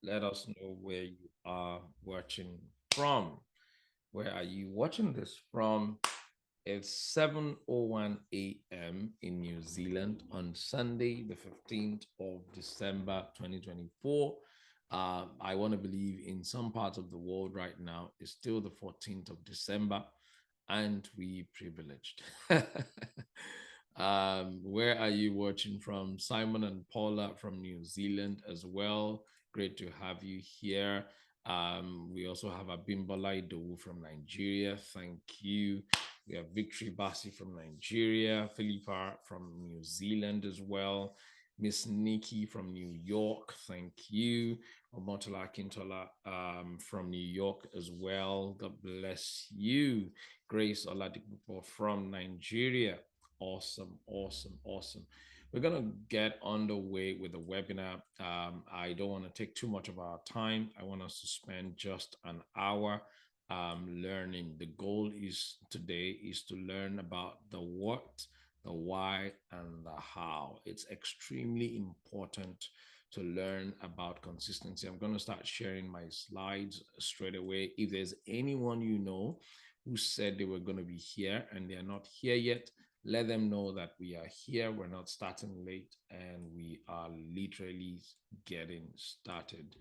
let us know where you are watching from. Where are you watching this from? It's 7:01 a.m. in New Zealand on Sunday, the 15th of December, 2024. I want to believe in some parts of the world right now, it's still the 14th of December, and we privileged. Where are you watching from? Simon and Paula from New Zealand as well. Great to have you here. We also have Abimbola Idowu from Nigeria. Thank you. We have Victory Basi from Nigeria, Philippa from New Zealand as well, Miss Nikki from New York. Thank you. Omotola Kintola from New York as well. God bless you. Grace Oladipupo from Nigeria. Awesome, awesome, awesome. We're going to get underway with the webinar. I don't want to take too much of our time. I want us to spend just an hour learning. The goal is today is to learn about the what, the why, and the how. It's extremely important to learn about consistency. I'm going to start sharing my slides straight away. If there's anyone you know who said they were going to be here and they're not here yet, let them know that we are here. We're not starting late and we are literally getting started.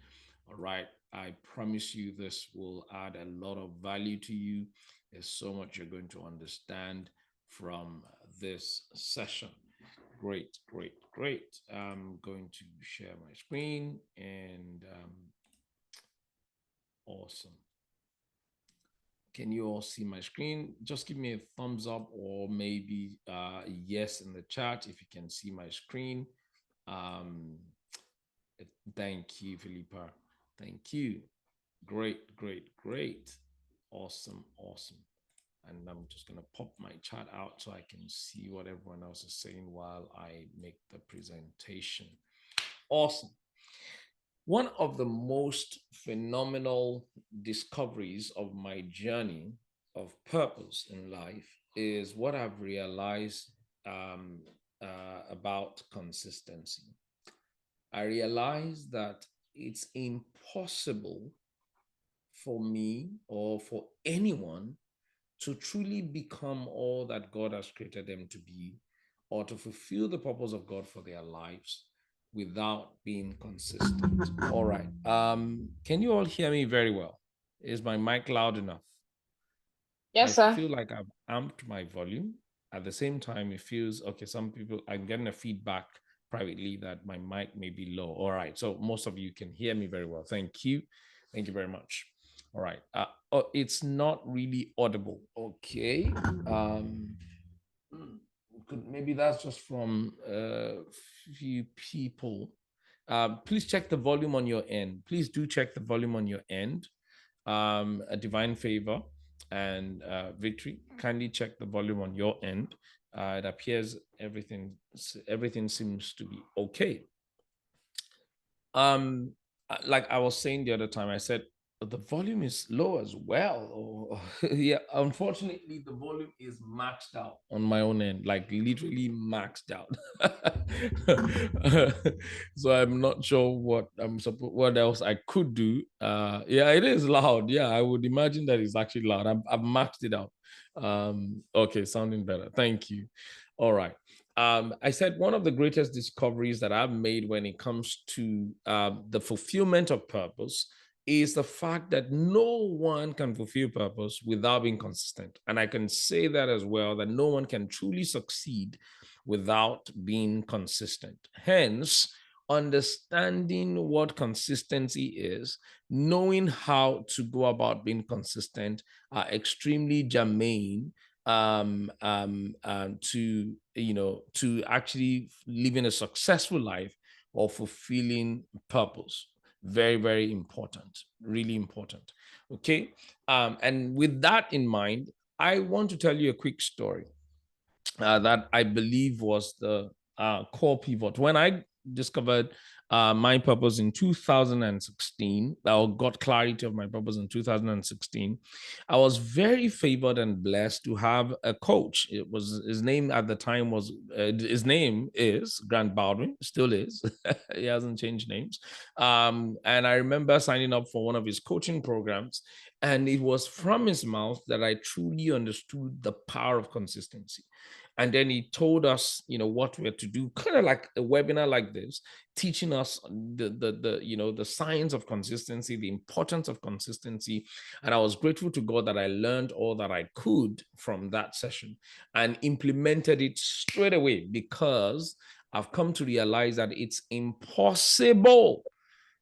All right. I promise you this will add a lot of value to you. There's so much you're going to understand from this session. Great, great, great. I'm going to share my screen and awesome. Can you all see my screen? Just give me a thumbs up or maybe yes in the chat if you can see my screen. Thank you, Philippa. Thank you. Great, great, great. Awesome, awesome. And I'm just going to pop my chat out so I can see what everyone else is saying while I make the presentation. Awesome. One of the most phenomenal discoveries of my journey of purpose in life is what I've realized about consistency. I realized that it's impossible for me or for anyone to truly become all that God has created them to be or to fulfill the purpose of God for their lives without being consistent. All right. Can you all hear me very well? Is my mic loud enough? Yes, I sir. feel like I've amped my volume. At the same time, it feels okay. Some people, I'm getting a feedback privately that my mic may be low. All right. So most of you can hear me very well. Thank you. Thank you very much. All right. Oh, it's not really audible. Okay. Maybe that's just from a few people. Please check the volume on your end. Please do check the volume on your end. A divine favor and victory. Kindly check the volume on your end. It appears everything seems to be okay. Like I was saying the other time, I said the volume is low as well. Yeah, unfortunately, the volume is maxed out on my own end, like literally maxed out. So I'm not sure what else I could do. Yeah, it is loud. Yeah, I would imagine that it's actually loud. I've maxed it out. Okay, sounding better. Thank you. All right. I said one of the greatest discoveries that I've made when it comes to the fulfillment of purpose is the fact that no one can fulfill purpose without being consistent. And I can say that as well, that no one can truly succeed without being consistent. Hence, understanding what consistency is, knowing how to go about being consistent are extremely germane to to actually living a successful life or fulfilling purpose. Very, very important, really important. Okay. And with that in mind, I want to tell you a quick story that I believe was the core pivot when I discovered my purpose in 2016. I got clarity of my purpose in 2016. I was very favored and blessed to have a coach. It was his name at the time was his name is Grant Baldwin, still is. He hasn't changed names. And I remember signing up for one of his coaching programs, and it was from his mouth that I truly understood the power of consistency. And then he told us, what we're to do, kind of like a webinar like this, teaching us the science of consistency, the importance of consistency. And I was grateful to God that I learned all that I could from that session and implemented it straight away, because I've come to realize that it's impossible.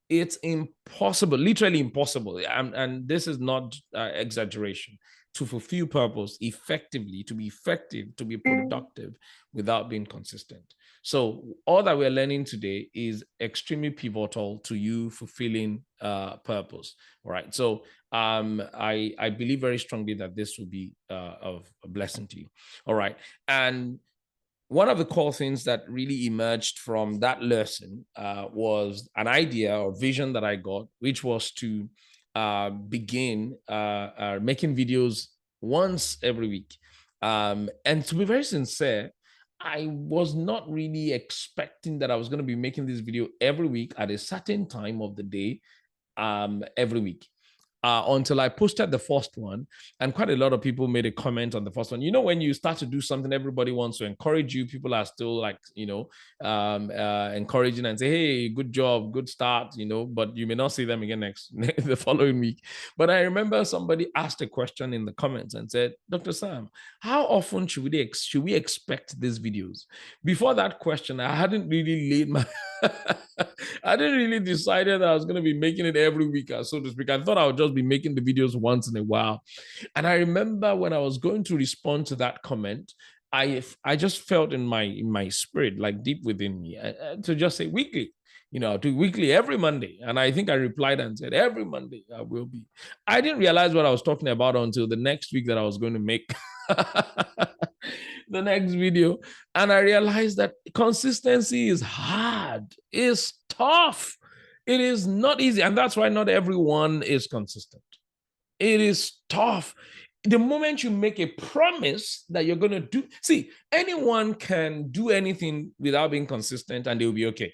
It's impossible, literally impossible. And this is not exaggeration, to fulfill purpose effectively, to be effective, to be productive without being consistent. So all that we're learning today is extremely pivotal to you fulfilling purpose. All right. So I believe very strongly that this will be of a blessing to you. All right. And one of the core things that really emerged from that lesson was an idea or vision that I got, which was to begin making videos once every week. And to be very sincere, I was not really expecting that I was going to be making this video every week at a certain time of the day, every week. Until I posted the first one, and quite a lot of people made a comment on the first one. When you start to do something, everybody wants to encourage you. People are still like, encouraging and say, "Hey, good job, good start," but you may not see them again the following week. But I remember somebody asked a question in the comments and said, "Dr. Sam, how often should we expect these videos?" Before that question, I hadn't really laid my I didn't really decided that I was going to be making it every week, so to speak. I thought I would just be making the videos once in a while. And I remember when I was going to respond to that comment, I just felt in my spirit, like deep within me, to just say weekly. I'll do weekly every Monday. And I think I replied and said, every Monday I will be. I didn't realize what I was talking about until the next week that I was going to make the next video. And I realized that consistency is hard, it's tough, it is not easy. And that's why not everyone is consistent. It is tough. The moment you make a promise that you're going to do, see, anyone can do anything without being consistent and they'll be okay.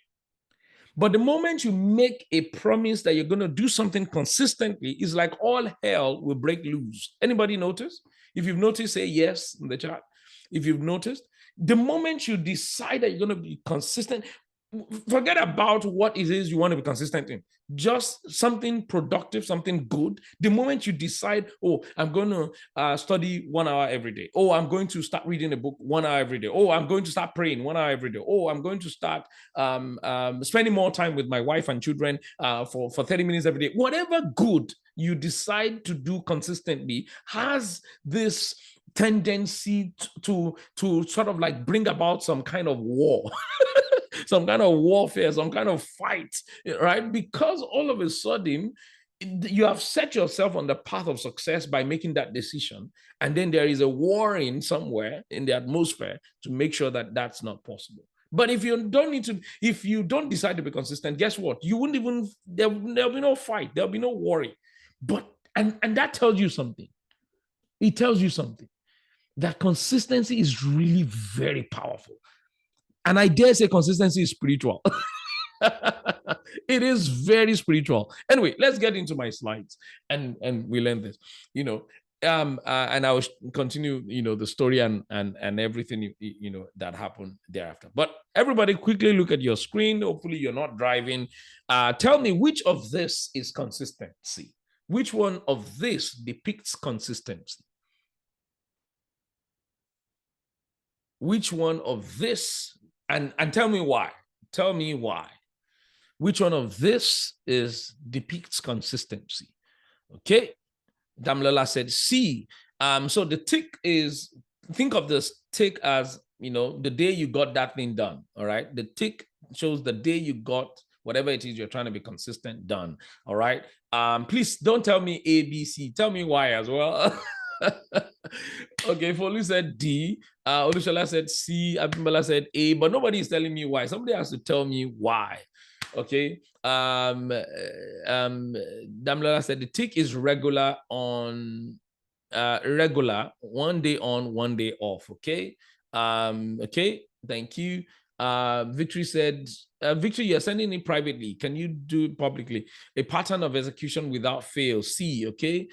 But the moment you make a promise that you're going to do something consistently, it's like all hell will break loose. Anybody notice? If you've noticed, say yes in the chat. If you've noticed, the moment you decide that you're going to be consistent, forget about what it is you want to be consistent in. Just something productive, something good. The moment you decide, oh, I'm going to study 1 hour every day. Oh, I'm going to start reading a book 1 hour every day. Oh, I'm going to start praying 1 hour every day. Oh, I'm going to start spending more time with my wife and children for 30 minutes every day. Whatever good you decide to do consistently has this tendency to sort of like bring about some kind of war. Some kind of warfare, some kind of fight, right? Because all of a sudden, you have set yourself on the path of success by making that decision. And then there is a warring somewhere in the atmosphere to make sure that that's not possible. But if you don't decide to be consistent, guess what? You wouldn't even, there'll be no fight, there'll be no worry. But, and that tells you something. It tells you something. That consistency is really very powerful. And I dare say consistency is spiritual. It is very spiritual. Anyway, let's get into my slides and we learn this. And I will continue, the story and everything that happened thereafter. But everybody, quickly look at your screen. Hopefully, you're not driving. Tell me which of this is consistency. Which one of this depicts consistency? Which one of this? And tell me why. Tell me why. Which one of this depicts consistency? Okay. Damlola said C. So the tick is, think of this tick as, the day you got that thing done. All right. The tick shows the day you got whatever it is you're trying to be consistent done. All right. Please don't tell me A, B, C. Tell me why as well. Okay, Folu said D. Olushola said C. Abimbola said A, but nobody is telling me why. Somebody has to tell me why. Okay. Damlola said the tick is regular on regular, 1 day on, 1 day off. Okay. Okay. Thank you. Victory said, Victory, you're sending it privately. Can you do it publicly? A pattern of execution without fail. C. Okay.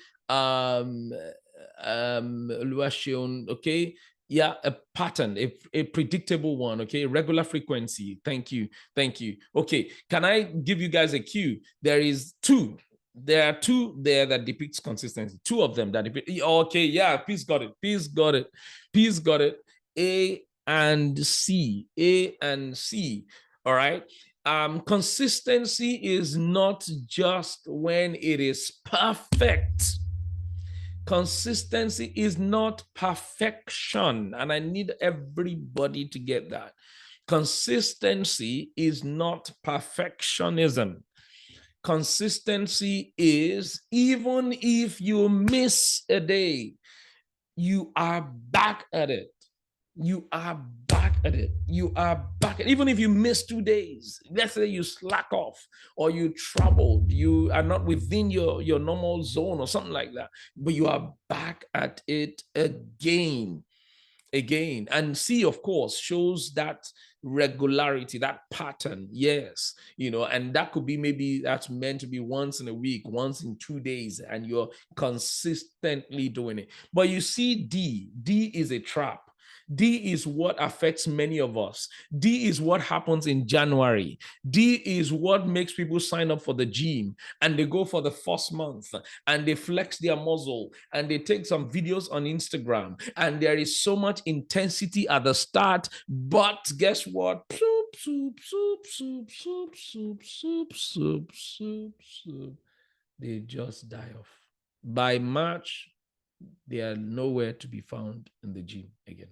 Luashion, okay. Yeah, a pattern, a predictable one, okay, regular frequency. Thank you. Okay, can I give you guys a cue? There are two there that depicts consistency. Two of them that depict, okay, yeah, Peace got it. A and C. All right. Consistency is not just when it is perfect. Consistency is not perfection. And I need everybody to get that. Consistency is not perfectionism. Consistency is, even if you miss a day, you are back at it. You are back at it. Even if you miss 2 days, let's say you slack off or you traveled, you are not within your normal zone or something like that, but you are back at it again. And C, of course, shows that regularity, that pattern. Yes, and that could be, maybe that's meant to be once in a week, once in 2 days, and you're consistently doing it. But you see, D is a trap. D is what affects many of us. D is what happens in January. D is what makes people sign up for the gym and they go for the first month and they flex their muscle and they take some videos on Instagram and there is so much intensity at the start, but guess what? They just die off. By March, they are nowhere to be found in the gym again.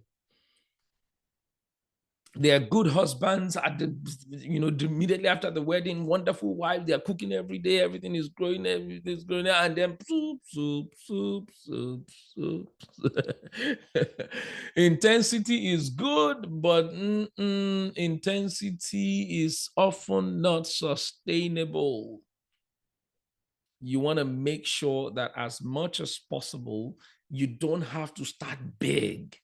They are good husbands at immediately after the wedding, wonderful wives. They are cooking every day. Everything is growing. And then soup. Intensity is good, but intensity is often not sustainable. You want to make sure that as much as possible, you don't have to start big.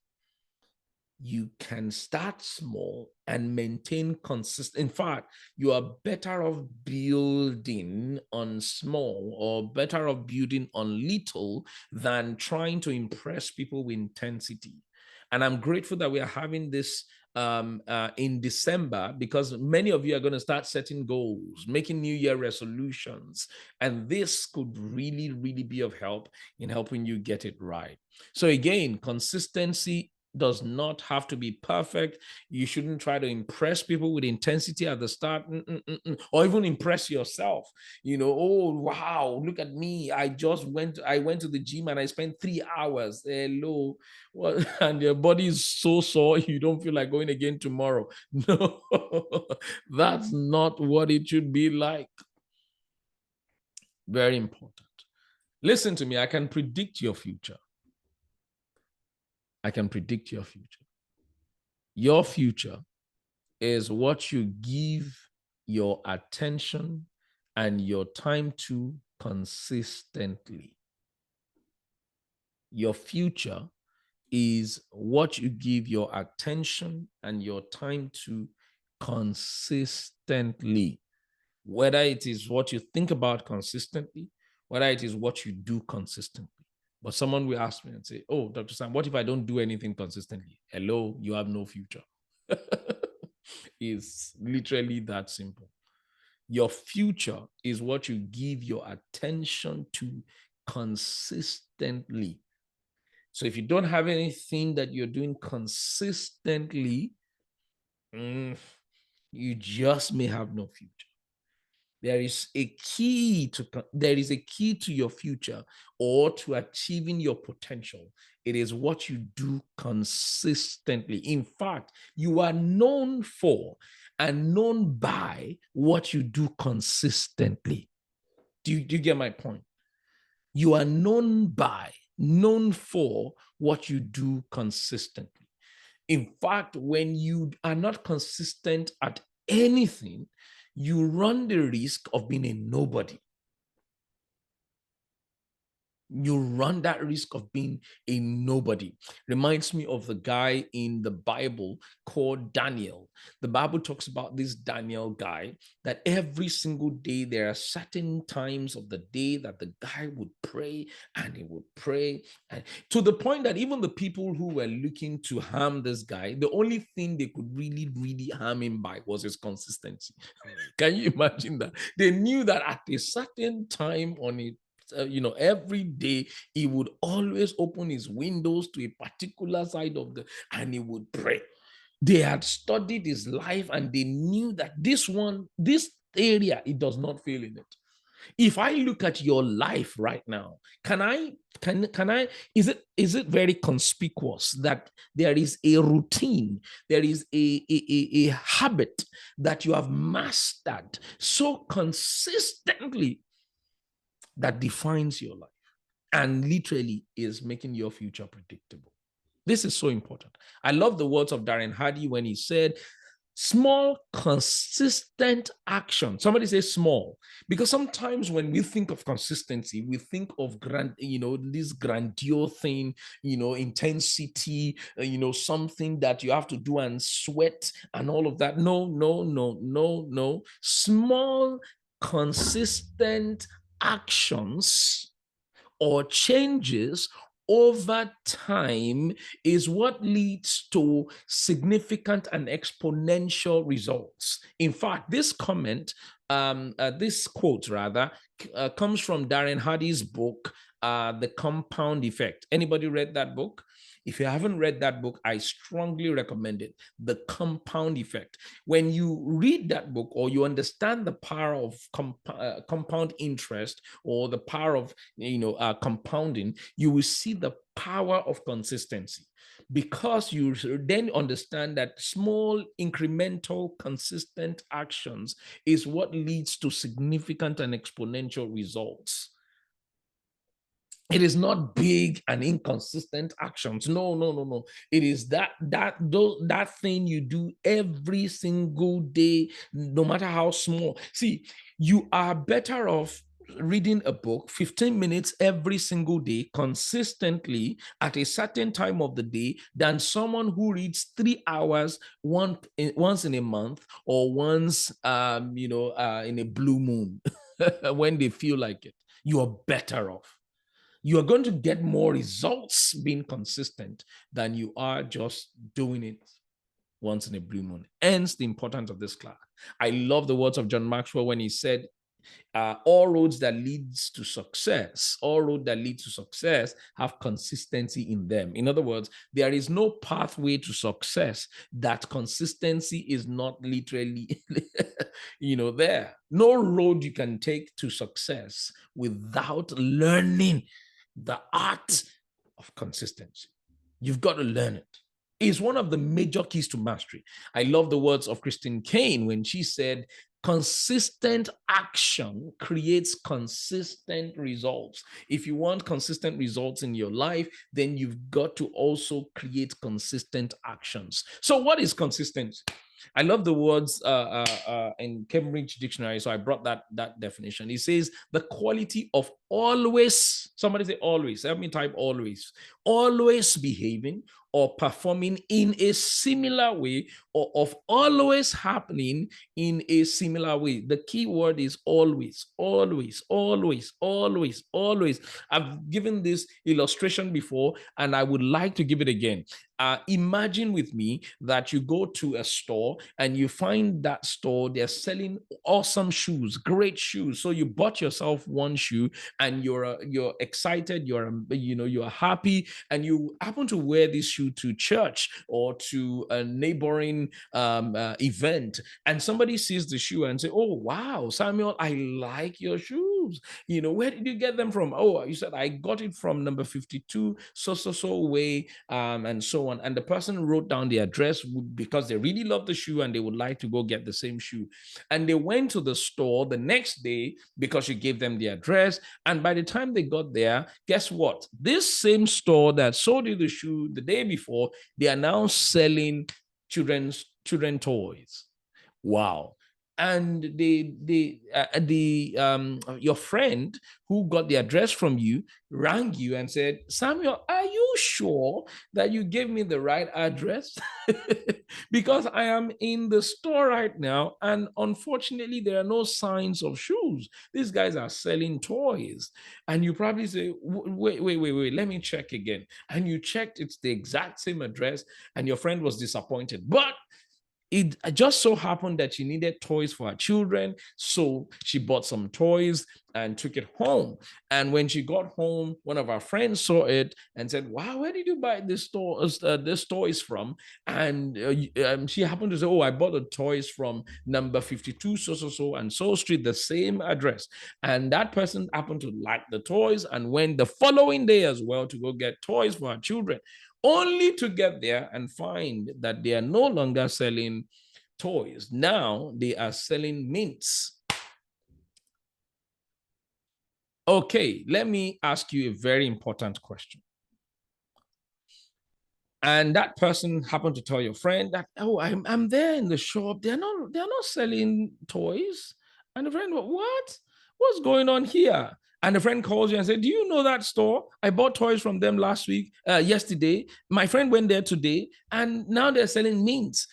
You can start small and maintain consistent. In fact, you are better off building on small or better off building on little than trying to impress people with intensity. And I'm grateful that we are having this in December, because many of you are going to start setting goals, making New Year resolutions. And this could really, really be of help in helping you get it right. So again, consistency does not have to be perfect. You shouldn't try to impress people with intensity at the start, or even impress yourself. Oh, wow, look at me. I went to the gym and I spent 3 hours. Hello. Well, and your body is so sore, you don't feel like going again tomorrow. No, that's not what it should be like. Very important. Listen to me, I can predict your future. I can predict your future. Your future is what you give your attention and your time to consistently. Your future is what you give your attention and your time to consistently. Whether it is what you think about consistently, whether it is what you do consistently. But someone will ask me and say, oh, Dr. Sam, what if I don't do anything consistently? Hello, you have no future. It's literally that simple. Your future is what you give your attention to consistently. So if you don't have anything that you're doing consistently, you just may have no future. There is a key to your future or to achieving your potential. It is what you do consistently. In fact, you are known for and known by what you do consistently. Do you get my point? You are known for what you do consistently. In fact, when you are not consistent at anything, you run the risk of being a nobody. You run that risk of being a nobody. Reminds me of the guy in the Bible called Daniel. The Bible talks about this Daniel guy, that every single day there are certain times of the day that the guy would pray, and he would pray, and to the point that even the people who were looking to harm this guy, the only thing they could really harm him by was his consistency. Can you imagine that? They knew that at a certain time on it, every day he would always open his windows to a particular side of and he would pray. They had studied his life and they knew that this area, it does not fail in it. If I look at your life right now, can I is it very conspicuous that there is a routine, there is a habit that you have mastered so consistently that defines your life and literally is making your future predictable? This is so important. I love the words of Darren Hardy when he said, small, consistent action. Somebody say small, because sometimes when we think of consistency, we think of this grandiose thing, intensity, something that you have to do and sweat and all of that. No. Small, consistent actions or changes over time is what leads to significant and exponential results. In fact, this quote rather, comes from Darren Hardy's book, The Compound Effect. Anybody read that book? If you haven't read that book, I strongly recommend it. The Compound Effect. When you read that book or you understand the power of compound interest or the power of compounding, you will see the power of consistency, because you then understand that small, incremental, consistent actions is what leads to significant and exponential results. It is not big and inconsistent actions. No. It is that thing you do every single day, no matter how small. See, you are better off reading a book 15 minutes every single day consistently at a certain time of the day than someone who reads 3 hours once in a month or once in a blue moon when they feel like it. You are better off. You are going to get more results being consistent than you are just doing it once in a blue moon. Hence the importance of this class. I love the words of John Maxwell when he said, all roads that leads to success, have consistency in them. In other words, there is no pathway to success that consistency is not literally, there. No road you can take to success without learning the art of consistency. You've got to learn it. It's one of the major keys to mastery. I love the words of Christine Kane when she said, consistent action creates consistent results. If you want consistent results in your life, then you've got to also create consistent actions. So what is consistency? I love the words in Cambridge Dictionary, so I brought that definition. It says the quality of always, somebody say always, let me type always behaving or performing in a similar way, or of always happening in a similar way. The key word is always. I've given this illustration before, and I would like to give it again. Imagine with me that you go to a store and you find that store, they're selling awesome shoes, great shoes. So you bought yourself one shoe and you're excited, you're happy, and you happen to wear this shoe to church or to a neighboring event, and somebody sees the shoe and say, oh wow, Samuel, I like your shoes. Where did you get them from? Oh, you said I got it from number 52 so way, and so on. And the person wrote down the address because they really love the shoe and they would like to go get the same shoe. And they went to the store the next day because you gave them the address. And by the time they got there, guess what? This same store that sold you the shoe the day before, they are now selling children toys. Wow. and your friend who got the address from you rang you and said, Samuel, are you sure that you gave me the right address? Because I am in the store right now, and unfortunately there are no signs of shoes. These guys are selling toys. And you probably say, wait, let me check again. And you checked, it's the exact same address, and your friend was disappointed. But it just so happened that she needed toys for her children. So she bought some toys and took it home. And when she got home, one of our friends saw it and said, wow, where did you buy this toys from? And she happened to say, oh, I bought the toys from number 52, so, and so street, the same address. And that person happened to like the toys and went the following day as well to go get toys for her children, only to get there and find that they are no longer selling toys. Now they are selling mints. Okay, let me ask you a very important question. And that person happened to tell your friend that, oh, I'm there in the shop. They're not selling toys. And the friend, what? What's going on here? And the friend calls you and said, do you know that store? I bought toys from them yesterday. My friend went there today, and now they're selling mints.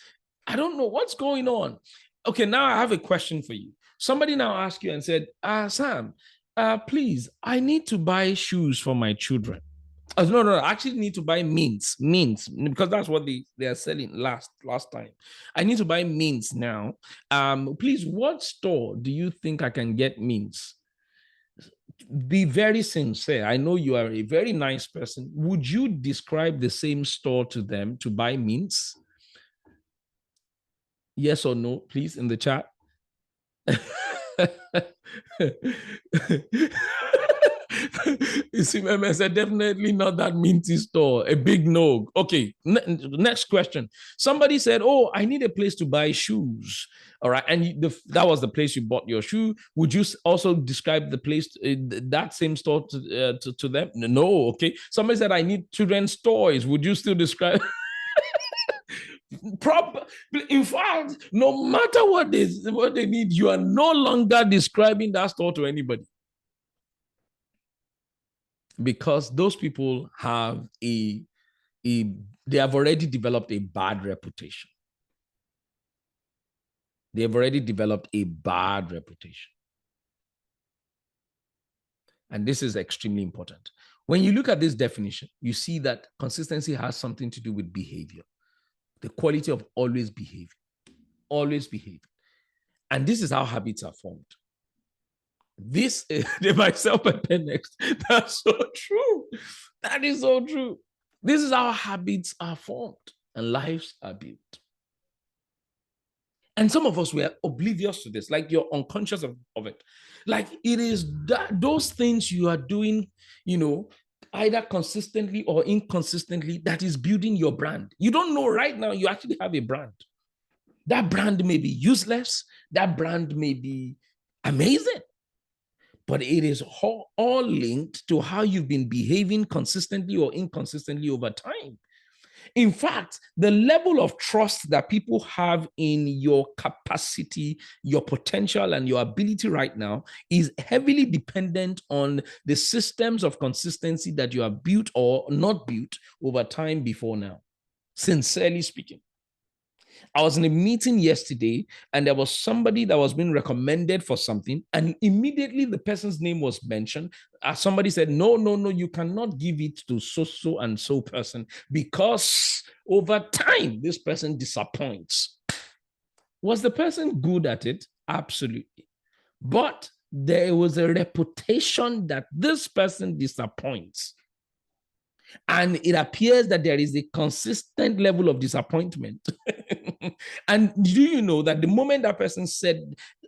I don't know what's going on. Okay, now I have a question for you. Somebody now asked you and said, Sam, please, I need to buy shoes for my children. No, I actually need to buy mints, because that's what they are selling last time. I need to buy mints now. Please, what store do you think I can get mints? Be very sincere. I know you are a very nice person. Would you describe the same store to them to buy mints? Yes or no, please, in the chat. You see, I said definitely not that minty store. A big no. Okay, next question. Somebody said, "Oh, I need a place to buy shoes." All right, and that was the place you bought your shoe. Would you also describe the place, that same store, to them? No. Okay. Somebody said, "I need children's toys." Would you still describe? In fact, no matter what they need, you are no longer describing that store to anybody, because those people have they have already developed a bad reputation. They have already developed a bad reputation. And this is extremely important. When you look at this definition, you see that consistency has something to do with behavior, the quality of always behaving. Always behave. And this is how habits are formed. This is myself next. That's so true. That is so true. This is how habits are formed and lives are built. And some of us were oblivious to this, like you're unconscious of it. Like it is those things you are doing, either consistently or inconsistently, that is building your brand. You don't know right now you actually have a brand. That brand may be useless. That brand may be amazing. But it is all linked to how you've been behaving consistently or inconsistently over time. In fact, the level of trust that people have in your capacity, your potential, and your ability right now is heavily dependent on the systems of consistency that you have built or not built over time before now. Sincerely speaking. I was in a meeting yesterday and there was somebody that was being recommended for something, and immediately the person's name was mentioned. Somebody said, no, you cannot give it to so and so person because over time, this person disappoints. Was the person good at it? Absolutely. But there was a reputation that this person disappoints. And it appears that there is a consistent level of disappointment. And do you know that the moment that person said,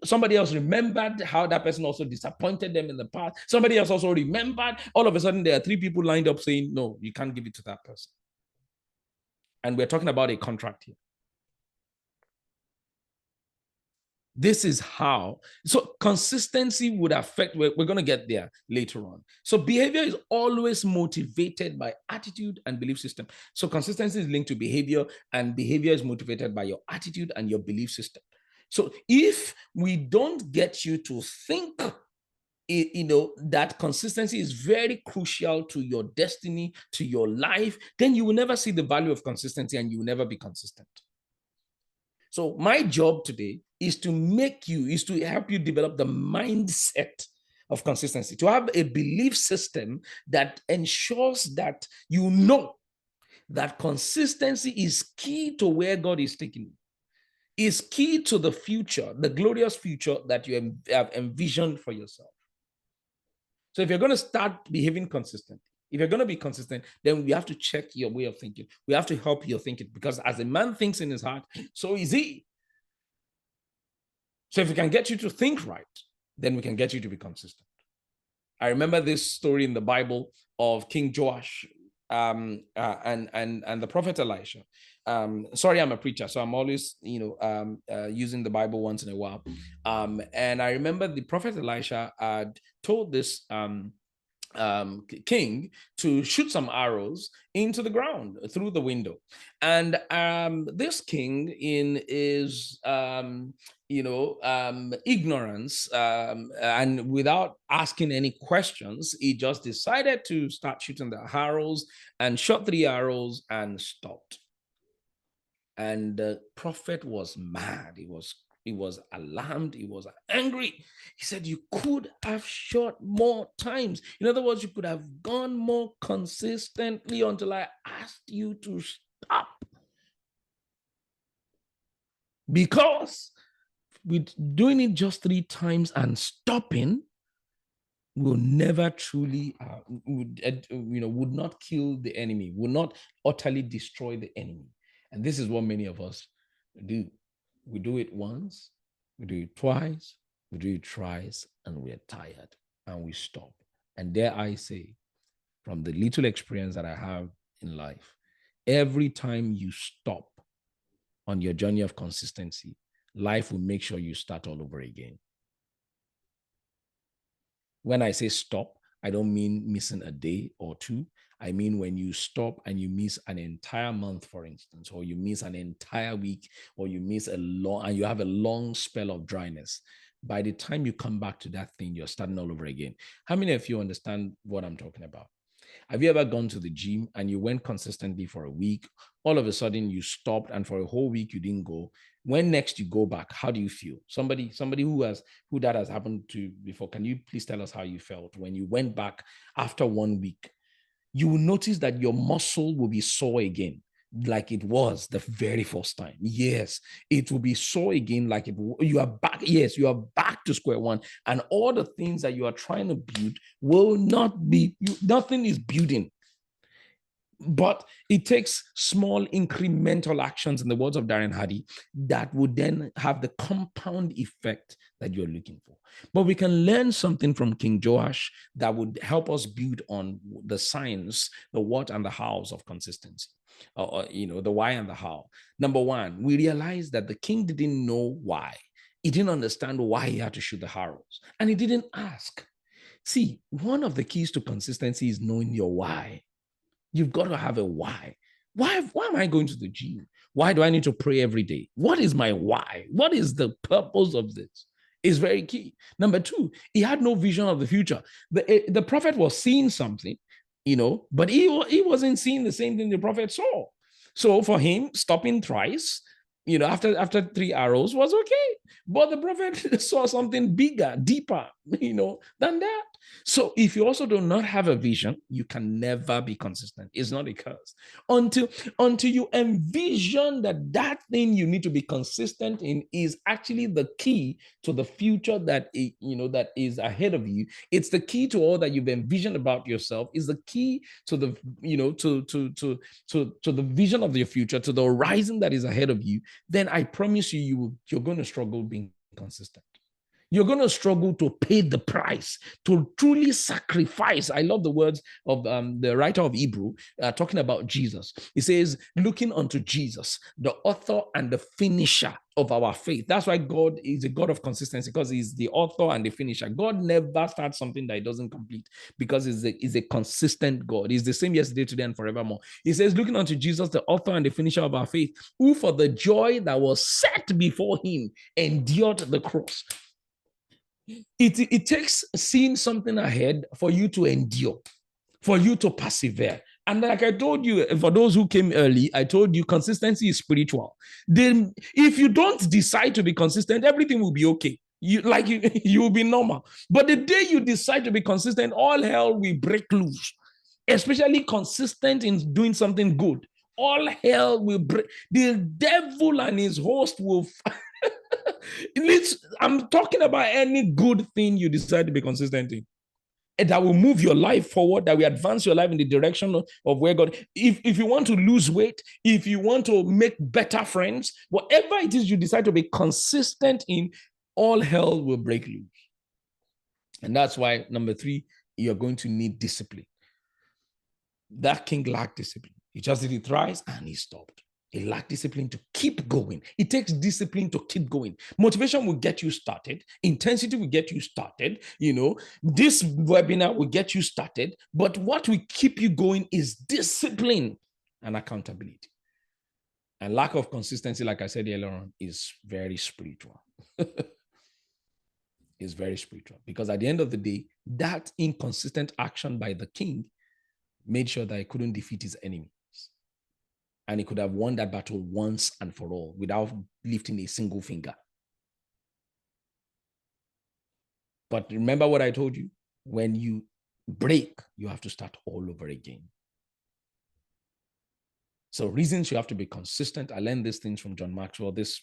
somebody else remembered how that person also disappointed them in the past, somebody else also remembered, all of a sudden there are 3 people lined up saying, no, you can't give it to that person. And we're talking about a contract here. This is how. So consistency would affect, we're going to get there later on. So behavior is always motivated by attitude and belief system. So consistency is linked to behavior, and behavior is motivated by your attitude and your belief system. So if we don't get you to think, that consistency is very crucial to your destiny, to your life, then you will never see the value of consistency and you will never be consistent. So my job today is to help you develop the mindset of consistency, to have a belief system that ensures that you know that consistency is key to where God is taking you, is key to the future, the glorious future that you have envisioned for yourself. So if you're going to start behaving consistently, if you're going to be consistent, then we have to check your way of thinking. We have to help your thinking, because as a man thinks in his heart, so is he. So if we can get you to think right, then we can get you to be consistent. I remember this story in the Bible of King Joash and the prophet Elisha. Sorry, I'm a preacher, so I'm always using the Bible once in a while. And I remember the prophet Elisha had told this king to shoot some arrows into the ground through the window. And this king, in his ignorance, and without asking any questions, he just decided to start shooting the arrows and shot 3 arrows and stopped. And the prophet was mad. He was alarmed. He was angry. He said, you could have shot more times. In other words, you could have gone more consistently until I asked you to stop. Because with doing it just 3 times and stopping will never truly, would not kill the enemy, would not utterly destroy the enemy. And this is what many of us do. We do it once, we do it twice, we do it thrice, and we're tired and we stop. And dare I say, from the little experience that I have in life, every time you stop on your journey of consistency, life will make sure you start all over again. When I say stop, I don't mean missing a day or 2. I mean when you stop and you miss an entire month, for instance, or you miss an entire week, or you miss and you have a long spell of dryness. By the time you come back to that thing, you're starting all over again. How many of you understand what I'm talking about? Have you ever gone to the gym and you went consistently for a week? All of a sudden you stopped, and for a whole week you didn't go. When next you go back, how do you feel? Somebody who that has happened to before, can you please tell us how you felt when you went back after 1 week? You will notice that your muscle will be sore again, like it was the very first time. Yes, it will be sore again, like you are back. Yes, you are back to square one, and all the things that you are trying to build will not be. Nothing is building. But it takes small incremental actions, in the words of Darren Hardy, that would then have the compound effect that you're looking for. But we can learn something from King Joash that would help us build on the science, the what and the hows of consistency, the why and the how. Number one, we realize that the king didn't know why. He didn't understand why he had to shoot the arrows, and he didn't ask. See, one of the keys to consistency is knowing your why. You've got to have a why. Why am I going to the gym? Why do I need to pray every day? What is my why? What is the purpose of this? Is very key. Number 2, he had no vision of the future. The prophet was seeing something, but he wasn't seeing the same thing the prophet saw. So for him, stopping thrice, after 3 arrows was okay. But the prophet saw something bigger, deeper, than that. So if you also do not have a vision, you can never be consistent. It's not a curse. Until you envision that thing you need to be consistent in is actually the key to the future that is ahead of you. It's the key to all that you've envisioned about yourself. Is the key to the to the vision of your future, to the horizon that is ahead of you. Then I promise you're going to struggle being consistent. You're going to struggle to pay the price, to truly sacrifice. I love the words of the writer of Hebrew talking about Jesus. He says, looking unto Jesus, the author and the finisher of our faith. That's why God is a God of consistency, because he's the author and the finisher. God never starts something that he doesn't complete, because he's a consistent God. He's the same yesterday, today, and forevermore. He says, looking unto Jesus, the author and the finisher of our faith, who for the joy that was set before him endured the cross. It takes seeing something ahead for you to endure, for you to persevere. And like I told you, for those who came early, I told you consistency is spiritual. Then if you don't decide to be consistent, everything will be okay. You will be normal. But the day you decide to be consistent, all hell will break loose, especially consistent in doing something good. All hell will break. The devil and his host will I'm talking about any good thing you decide to be consistent in, and that will move your life forward, that will advance your life in the direction of where God. If you want to lose weight, if you want to make better friends, whatever it is you decide to be consistent in, all hell will break loose. And that's why, number 3, you're going to need discipline. That king lacked discipline. He just did it thrice and he stopped. He lacked discipline to keep going. It takes discipline to keep going. Motivation will get you started. Intensity will get you started. This webinar will get you started. But what will keep you going is discipline and accountability. And lack of consistency, like I said earlier on, is very spiritual. It's very spiritual. Because at the end of the day, that inconsistent action by the king made sure that he couldn't defeat his enemies. And he could have won that battle once and for all without lifting a single finger. But remember what I told you? When you break, you have to start all over again. So reasons you have to be consistent. I learned these things from John Maxwell. This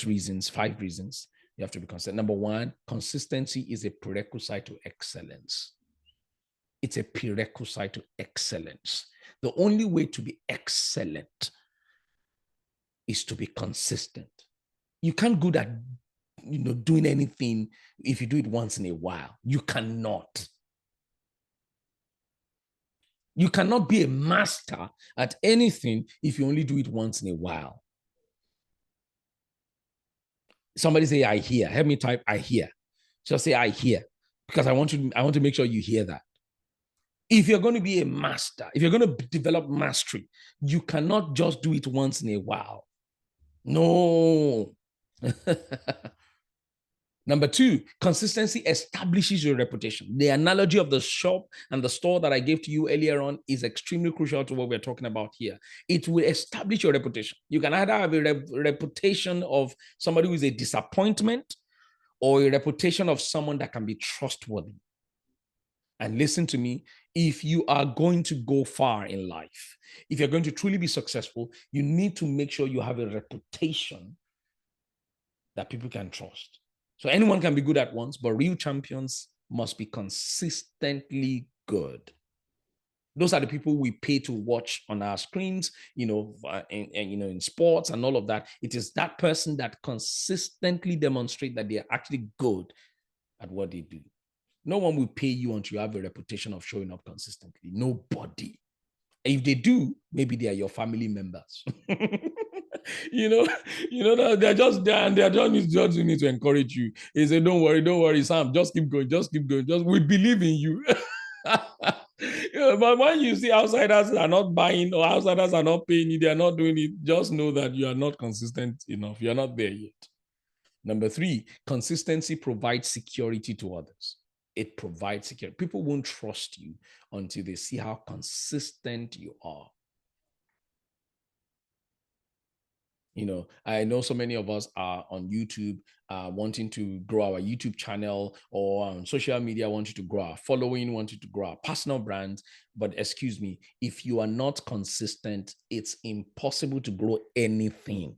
reasons, 5 reasons you have to be consistent. Number 1, consistency is a prerequisite to excellence. It's a prerequisite to excellence. The only way to be excellent is to be consistent. You can't go at doing anything if you do it once in a while. You cannot. You cannot be a master at anything if you only do it once in a while. Somebody say, I hear. Help me type, I hear. Just say, I hear. Because I want to make sure you hear that. If you're going to be a master, if you're going to develop mastery, you cannot just do it once in a while. No. Number 2, consistency establishes your reputation. The analogy of the shop and the store that I gave to you earlier on is extremely crucial to what we're talking about here. It will establish your reputation. You can either have a reputation of somebody who is a disappointment, or a reputation of someone that can be trustworthy. And listen to me, if you are going to go far in life, if you're going to truly be successful, you need to make sure you have a reputation that people can trust. So anyone can be good at once, but real champions must be consistently good. Those are the people we pay to watch on our screens, in sports and all of that. It is that person that consistently demonstrate that they are actually good at what they do. No one will pay you until you have a reputation of showing up consistently. Nobody. If they do, maybe they are your family members. They're just there and they're just doing it to encourage you. They say, don't worry, Sam, just keep going. We believe in you. But when you see outsiders are not buying or outsiders are not paying you, they are not doing it, just know that you are not consistent enough. You're not there yet. Number 3, consistency provides security to others. It provides security. People won't trust you until they see how consistent you are. I know so many of us are on YouTube wanting to grow our YouTube channel, or on social media wanting to grow our following, wanting to grow our personal brands. But excuse me, if you are not consistent, it's impossible to grow anything.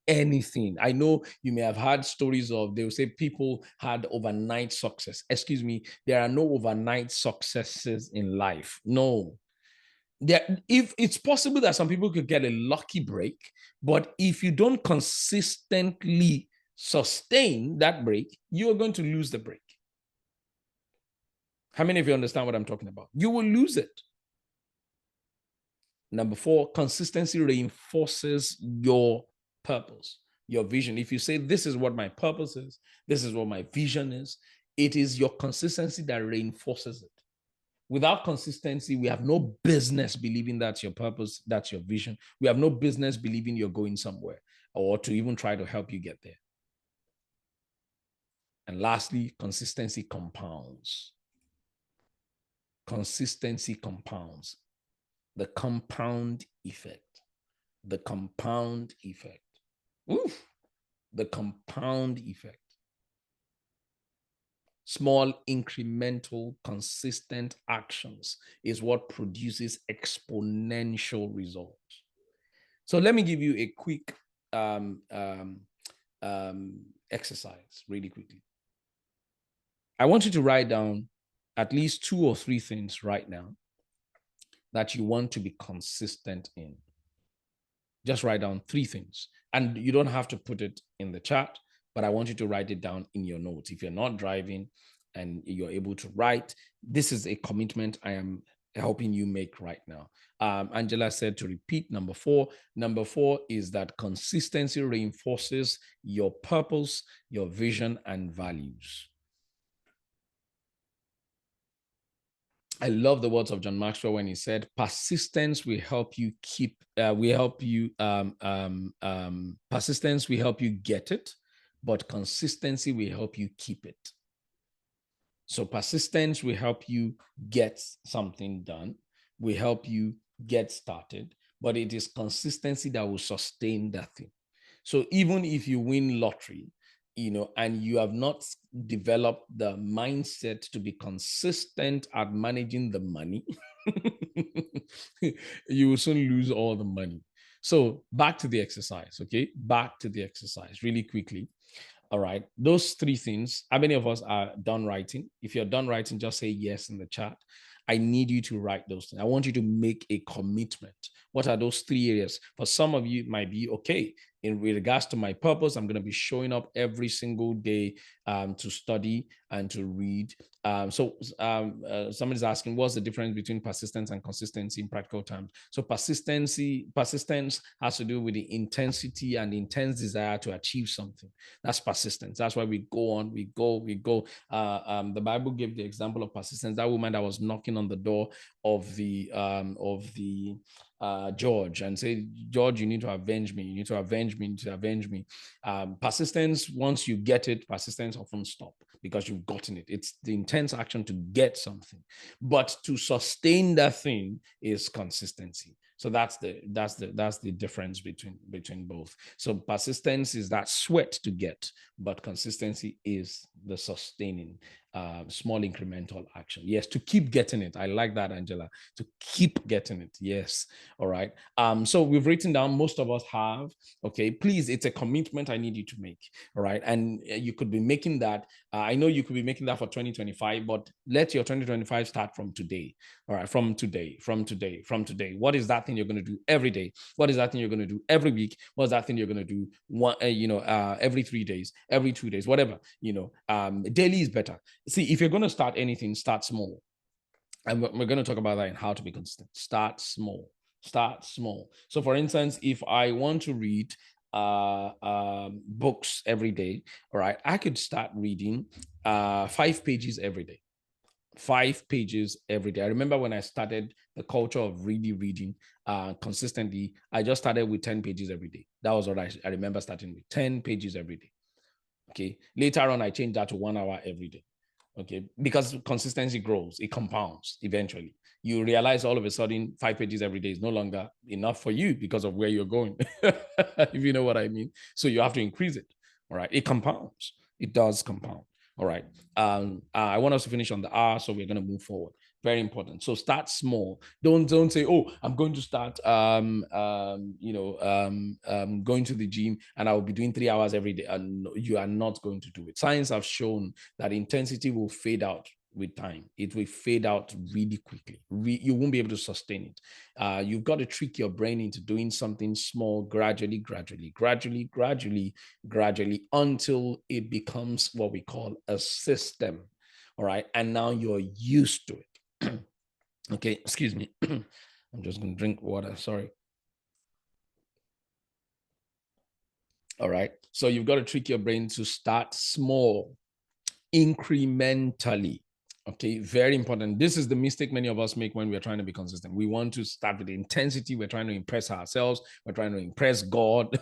Anything. I know you may have heard stories of, they will say people had overnight success. Excuse me, there are no overnight successes in life. No. If it's possible that some people could get a lucky break, but if you don't consistently sustain that break, you are going to lose the break. How many of you understand what I'm talking about? You will lose it. Number 4, consistency reinforces your purpose, your vision. If you say, this is what my purpose is, this is what my vision is, it is your consistency that reinforces it. Without consistency, we have no business believing that's your purpose, that's your vision. We have no business believing you're going somewhere or to even try to help you get there. And lastly, consistency compounds. Consistency compounds. The compound effect. The compound effect. Oof. The compound effect. Small, incremental, consistent actions is what produces exponential results. So let me give you a quick exercise really quickly. I want you to write down at least 2 or 3 things right now that you want to be consistent in. Just write down 3 things. And you don't have to put it in the chat, but I want you to write it down in your notes. If you're not driving and you're able to write, this is a commitment I am helping you make right now. Angela said to repeat number 4. Number 4 is that consistency reinforces your purpose, your vision, and values. I love the words of John Maxwell when he said, persistence will help you keep, persistence will help you get it, but consistency will help you keep it. So persistence will help you get something done, will help you get started, but it is consistency that will sustain that thing. So even if you win lottery, and you have not developed the mindset to be consistent at managing the money, you will soon lose all the money. So back to the exercise, okay? Back to the exercise really quickly. All right, those 3 things. How many of us are done writing? If you're done writing, just say yes in the chat. I need you to write those things. I want you to make a commitment. What are those 3 areas? For some of you, it might be, okay, in regards to my purpose, I'm going to be showing up every single day to study and to read. Somebody's asking, what's the difference between persistence and consistency in practical terms? So persistence has to do with the intensity and intense desire to achieve something. That's persistence. That's why we go on, we go. The Bible gave the example of persistence. That woman that was knocking on the door of the George and say, George, you need to avenge me. You need to avenge me. You need to avenge me. Persistence, once you get it, persistence often stop because you've gotten it. It's the intense action to get something, but to sustain that thing is consistency. So that's the difference between both. So persistence is that sweat to get, but consistency is the sustaining, small incremental action. Yes, to keep getting it. I like that, Angela. To keep getting it. Yes. All right. So we've written down, most of us have. Okay. Please, it's a commitment I need you to make. All right. And you could be making that. I know you could be making that for 2025, but let your 2025 start from today. All right. From today. What is that thing you're going to do every day? What is that thing you're going to do every week? What is that thing you're going to do every 3 days, every 2 days, whatever, daily is better. See, if you're going to start anything, start small. And we're going to talk about that and how to be consistent. Start small. So for instance, if I want to read books every day, all right, I could start reading 5 pages every day. 5 pages every day. I remember when I started the culture of really reading consistently, I just started with 10 pages every day. That was what I remember starting with, 10 pages every day. Okay. Later on, I changed that to 1 hour every day. Okay. Because consistency grows, it compounds eventually. You realize all of a sudden 5 pages every day is no longer enough for you because of where you're going, if you know what I mean. So you have to increase it. All right. It compounds. It does compound. All right. I want us to finish on the R, so we're going to move forward. Very important. So start small. Don't say, oh, I'm going to start going to the gym and I will be doing 3 hours every day. And you are not going to do it. Science have shown that intensity will fade out with time. It will fade out really quickly. You won't be able to sustain it. You've got to trick your brain into doing something small, gradually, until it becomes what we call a system. All right. And now you're used to it. Okay. Excuse me. I'm just going to drink water. Sorry. All right. So you've got to trick your brain to start small, incrementally. Okay, very important. This is the mistake many of us make when we're trying to be consistent. We want to start with intensity. We're trying to impress ourselves. We're trying to impress God.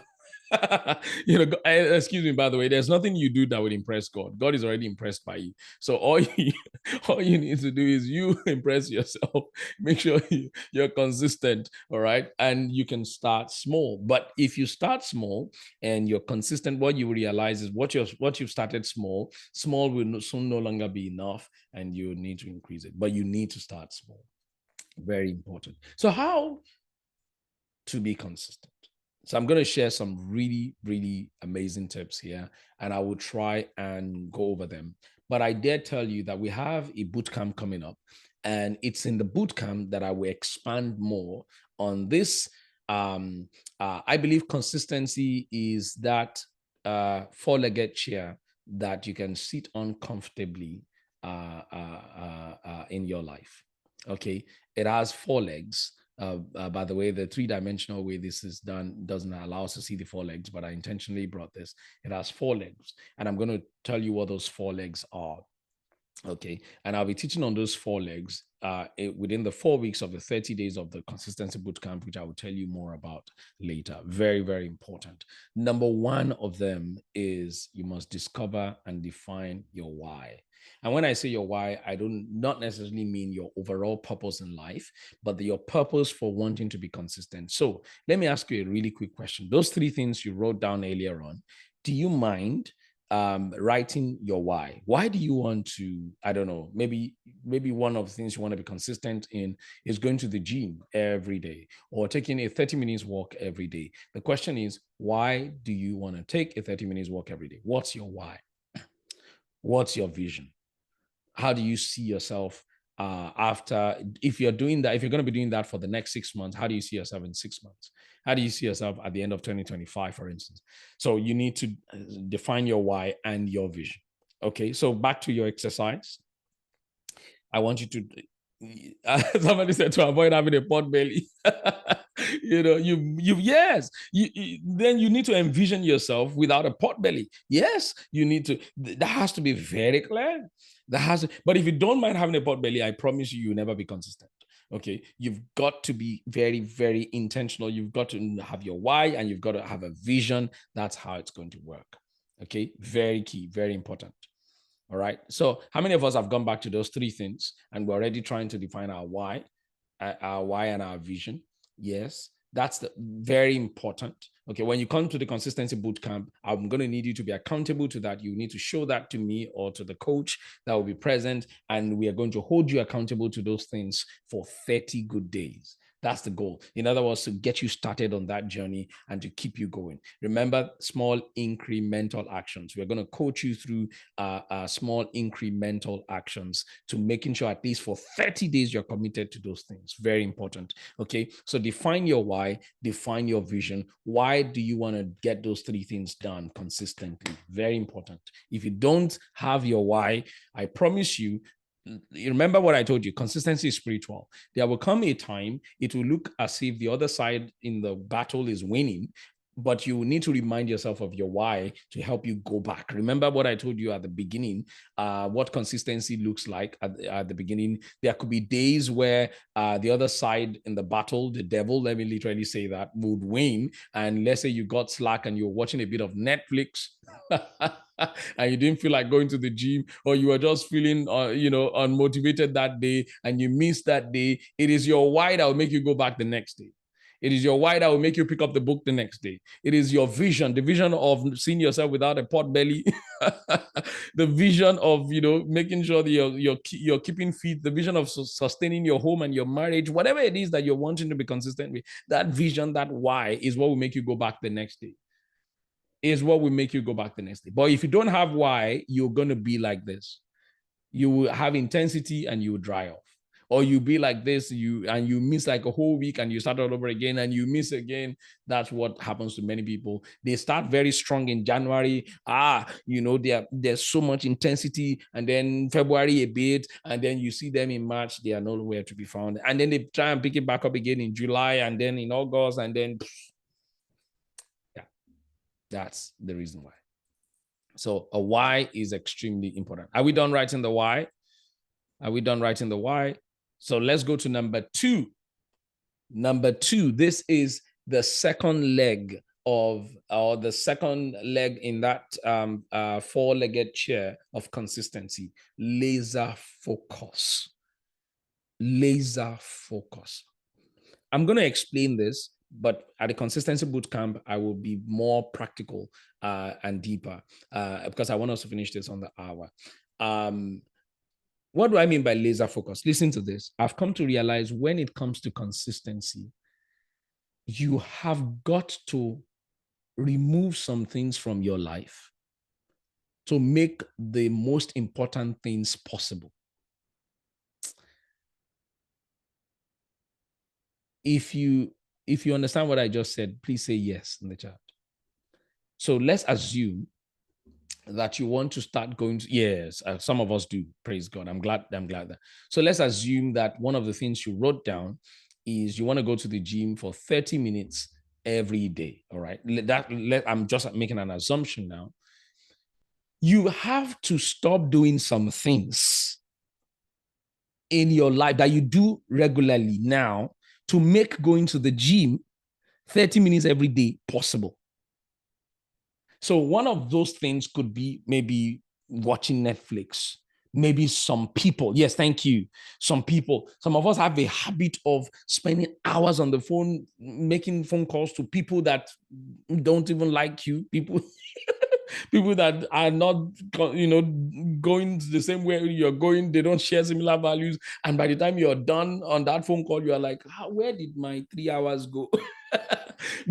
Excuse me, by the way, there's nothing you do that would impress God. God is already impressed by you. So all you need to do is you impress yourself. Make sure you're consistent, all right? And you can start small. But if you start small and you're consistent, what you realize is what you've started small will soon no longer be enough, and you need to increase it. But you need to start small. Very important. So how to be consistent? So I'm going to share some really, really amazing tips here, and I will try and go over them. But I dare tell you that we have a bootcamp coming up, and it's in the bootcamp that I will expand more on this. I believe consistency is that four-legged chair that you can sit on comfortably in your life. Okay, it has four legs. By the way, the three-dimensional way this is done doesn't allow us to see the four legs, but I intentionally brought this. It has four legs, and I'm going to tell you what those four legs are. Okay, and I'll be teaching on those four legs within the 4 weeks of the 30 days of the consistency bootcamp, which I will tell you more about later. Very, very important. Number one of them is you must discover and define your why. And when I say your why, I do not necessarily mean your overall purpose in life, but your purpose for wanting to be consistent. So let me ask you a really quick question. Those three things you wrote down earlier on, do you mind writing your why? Why do you want to, I don't know, maybe one of the things you want to be consistent in is going to the gym every day or taking a 30 minutes walk every day. The question is, why do you want to take a 30 minutes walk every day? What's your why? What's your vision? How do you see yourself after, if you're doing that, if you're going to be doing that for the next 6 months, how do you see yourself in 6 months? How do you see yourself at the end of 2025, for instance? So you need to define your why and your vision. Okay, so back to your exercise. I want you to, somebody said to avoid having a pot belly. Yes, then you need to envision yourself without a pot belly. Yes, you need to, that has to be very clear. But if you don't mind having a pot belly, I promise you'll never be consistent. Okay, you've got to be very, very intentional. You've got to have your why and you've got to have a vision. That's how it's going to work. Okay, very key, very important. All right. So how many of us have gone back to those three things and we're already trying to define our why and our vision? Yes, that's very important. Okay, when you come to the consistency bootcamp, I'm going to need you to be accountable to that. You need to show that to me or to the coach that will be present, and we are going to hold you accountable to those things for 30 good days. That's the goal. In other words, to get you started on that journey and to keep you going. Remember, small incremental actions. We're going to coach you through small incremental actions to making sure at least for 30 days you're committed to those things. Very important. Okay, so define your why, define your vision. Why do you want to get those three things done consistently? Very important. If you don't have your why, I promise you, remember what I told you, consistency is spiritual. There will come a time it will look as if the other side in the battle is winning, but you need to remind yourself of your why to help you go back. Remember what I told you at the beginning, what consistency looks like at the beginning. There could be days where the other side in the battle, the devil, let me literally say that, would win. And let's say you got slack and you're watching a bit of Netflix and you didn't feel like going to the gym, or you were just feeling, unmotivated that day and you missed that day. It is your why that will make you go back the next day. It is your why that will make you pick up the book the next day. It is your vision, the vision of seeing yourself without a pot belly, the vision of, making sure that you're keeping fit, the vision of sustaining your home and your marriage, whatever it is that you're wanting to be consistent with. That vision, that why is what will make you go back the next day. Is what will make you go back the next day. But if you don't have why, you're going to be like this. You will have intensity and you will dry off. Or you be like this, you miss like a whole week and you start all over again and you miss again. That's what happens to many people. They start very strong in January. There's so much intensity, and then February a bit, and then you see them in March, they are nowhere to be found. And then they try and pick it back up again in July, and then in August, and then yeah, that's the reason why. So a why is extremely important. Are we done writing the why? Are we done writing the why? So let's go to number two. Number two, this is the second leg the second leg in that four-legged chair of consistency. Laser focus. Laser focus. I'm going to explain this, but at the consistency bootcamp, I will be more practical and deeper because I want us to finish this on the hour. What do I mean by laser focus? Listen to this. I've come to realize when it comes to consistency, you have got to remove some things from your life to make the most important things possible. If you understand what I just said, please say yes in the chat. So let's assume that you want to start going to, yes, some of us do, praise God. I'm glad that. So let's assume that one of the things you wrote down is you want to go to the gym for 30 minutes every day, all right? I'm just making an assumption now. You have to stop doing some things in your life that you do regularly now to make going to the gym 30 minutes every day possible. So one of those things could be maybe watching Netflix. Maybe some people, yes, thank you. Some of us have a habit of spending hours on the phone, making phone calls to people that don't even like you, people that are not, going the same way you're going. They don't share similar values. And by the time you're done on that phone call, you're like, where did my 3 hours go?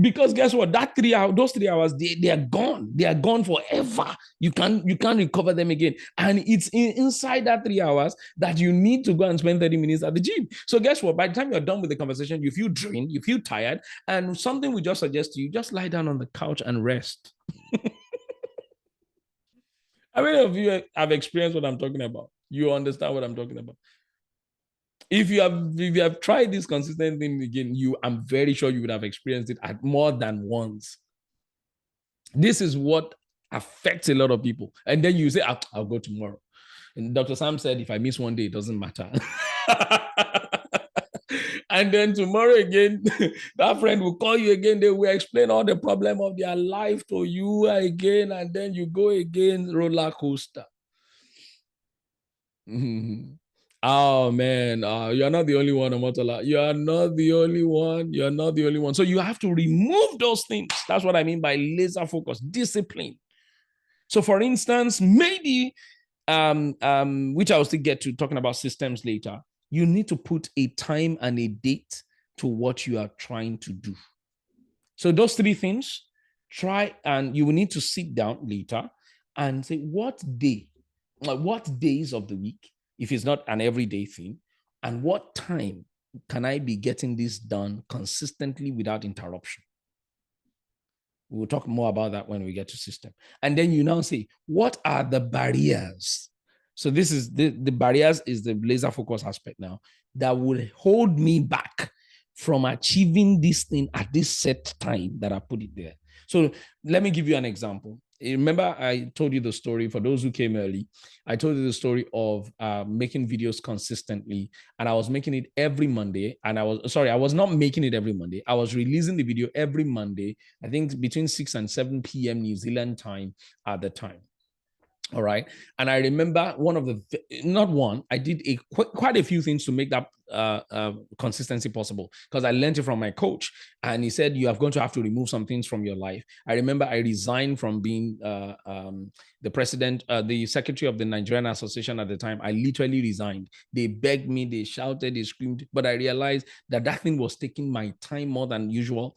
Because guess what? Those 3 hours, they are gone. They are gone forever. You can't recover them again. And it's inside that 3 hours that you need to go and spend 30 minutes at the gym. So guess what? By the time you're done with the conversation, you feel drained, you feel tired, and something we just suggest to you, just lie down on the couch and rest. How many of you have experienced what I'm talking about? You understand what I'm talking about? If you have tried this consistent thing again, I'm very sure you would have experienced it at more than once. This is what affects a lot of people. And then you say, I'll go tomorrow. And Dr. Sam said, if I miss one day, it doesn't matter. And then tomorrow again, that friend will call you again. They will explain all the problem of their life to you again. And then you go again, roller coaster. Mm-hmm. Oh man, you're not the only one, Omotola. You are not the only one. You're not the only one. So you have to remove those things. That's what I mean by laser focus, discipline. So for instance, maybe, which I'll still get to talking about systems later, you need to put a time and a date to what you are trying to do. So those three things, try, and you will need to sit down later and say, what days of the week, if it's not an everyday thing, and what time can I be getting this done consistently without interruption? We'll talk more about that when we get to system. And then you now say, what are the barriers? So this is the barriers is the laser focus aspect now that will hold me back from achieving this thing at this set time that I put it there. So let me give you an example. Remember, I told you the story, for those who came early, I told you the story of making videos consistently, and I was making it every Monday. And I was not making it every Monday. I was releasing the video every Monday, I think between 6 and 7 p.m. New Zealand time at the time. All right. And I remember I did quite a few things to make that consistency possible, because I learned it from my coach, and he said you are going to have to remove some things from your life. I remember I resigned from being the president, the secretary of the Nigerian Association at the time. I literally resigned. They begged me, they shouted, they screamed, but I realized that thing was taking my time more than usual,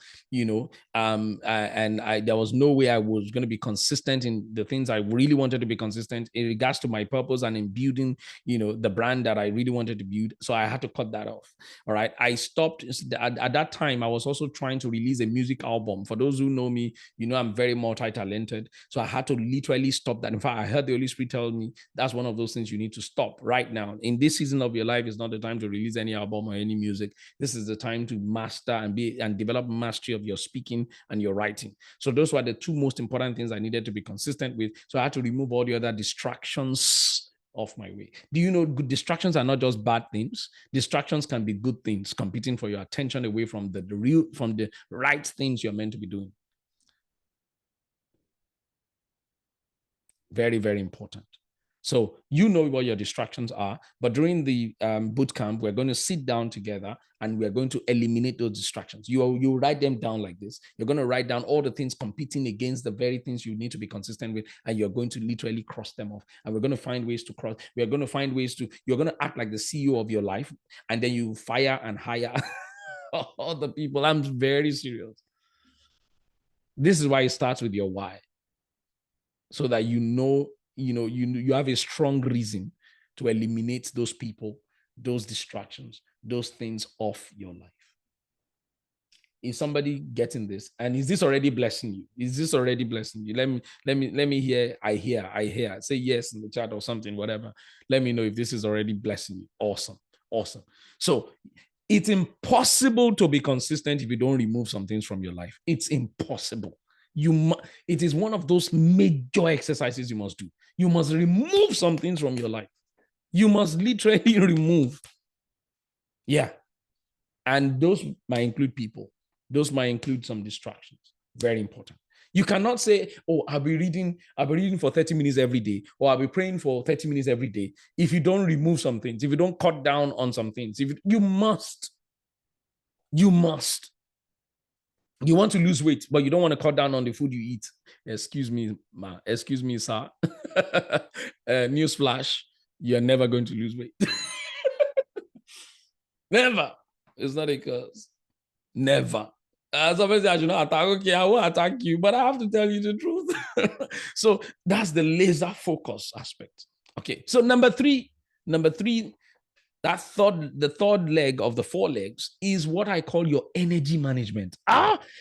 and there was no way I was going to be consistent in the things I really wanted to be consistent in regards to my purpose and in building, the brand that I really wanted to build. So I had to cut that off. All right. I stopped at that time. I was also trying to release a music album. For those who know me, I'm very multi-talented. So I had to literally stop that. In fact, I heard the Holy Spirit tell me that's one of those things you need to stop right now. In this season of your life, it's not the time to release any album or any music. This is the time to master and develop mastery of your speaking and your writing. So those were the two most important things I needed to be consistent with. So I had to remove all the other distractions off my way. Do you know good distractions are not just bad things? Distractions can be good things, competing for your attention away from the right things you're meant to be doing. Very, very important. So you know what your distractions are, but during the boot camp, we're going to sit down together and we're going to eliminate those distractions. You write them down like this. You're going to write down all the things competing against the very things you need to be consistent with, and you're going to literally cross them off. And we're going to find ways to cross. We're going to find ways to, you're going to act like the CEO of your life, and then you fire and hire all the people. I'm very serious. This is why it starts with your why, so that you have a strong reason to eliminate those people, those distractions, those things off your life. Is somebody getting this? And is this already blessing you? Is this already blessing you? Let me hear. I hear. Say yes in the chat or something, whatever. Let me know if this is already blessing you. Awesome. So it's impossible to be consistent if you don't remove some things from your life. It's impossible. It is one of those major exercises you must do. You must remove some things from your life. You must literally remove. Yeah. And those might include people. Those might include some distractions. Very important. You cannot say, oh, I'll be reading for 30 minutes every day, or I'll be praying for 30 minutes every day. If you don't remove some things, if you don't cut down on some things, you must. You want to lose weight, but you don't want to cut down on the food you eat. Excuse me, ma. Excuse me, sir. Newsflash, you're never going to lose weight. Never. It's not a curse. Never. Somebody I should not attack. Okay, I will attack you, but I have to tell you the truth. So that's the laser focus aspect. Okay. So number three, the third leg of the four legs is what I call your energy management.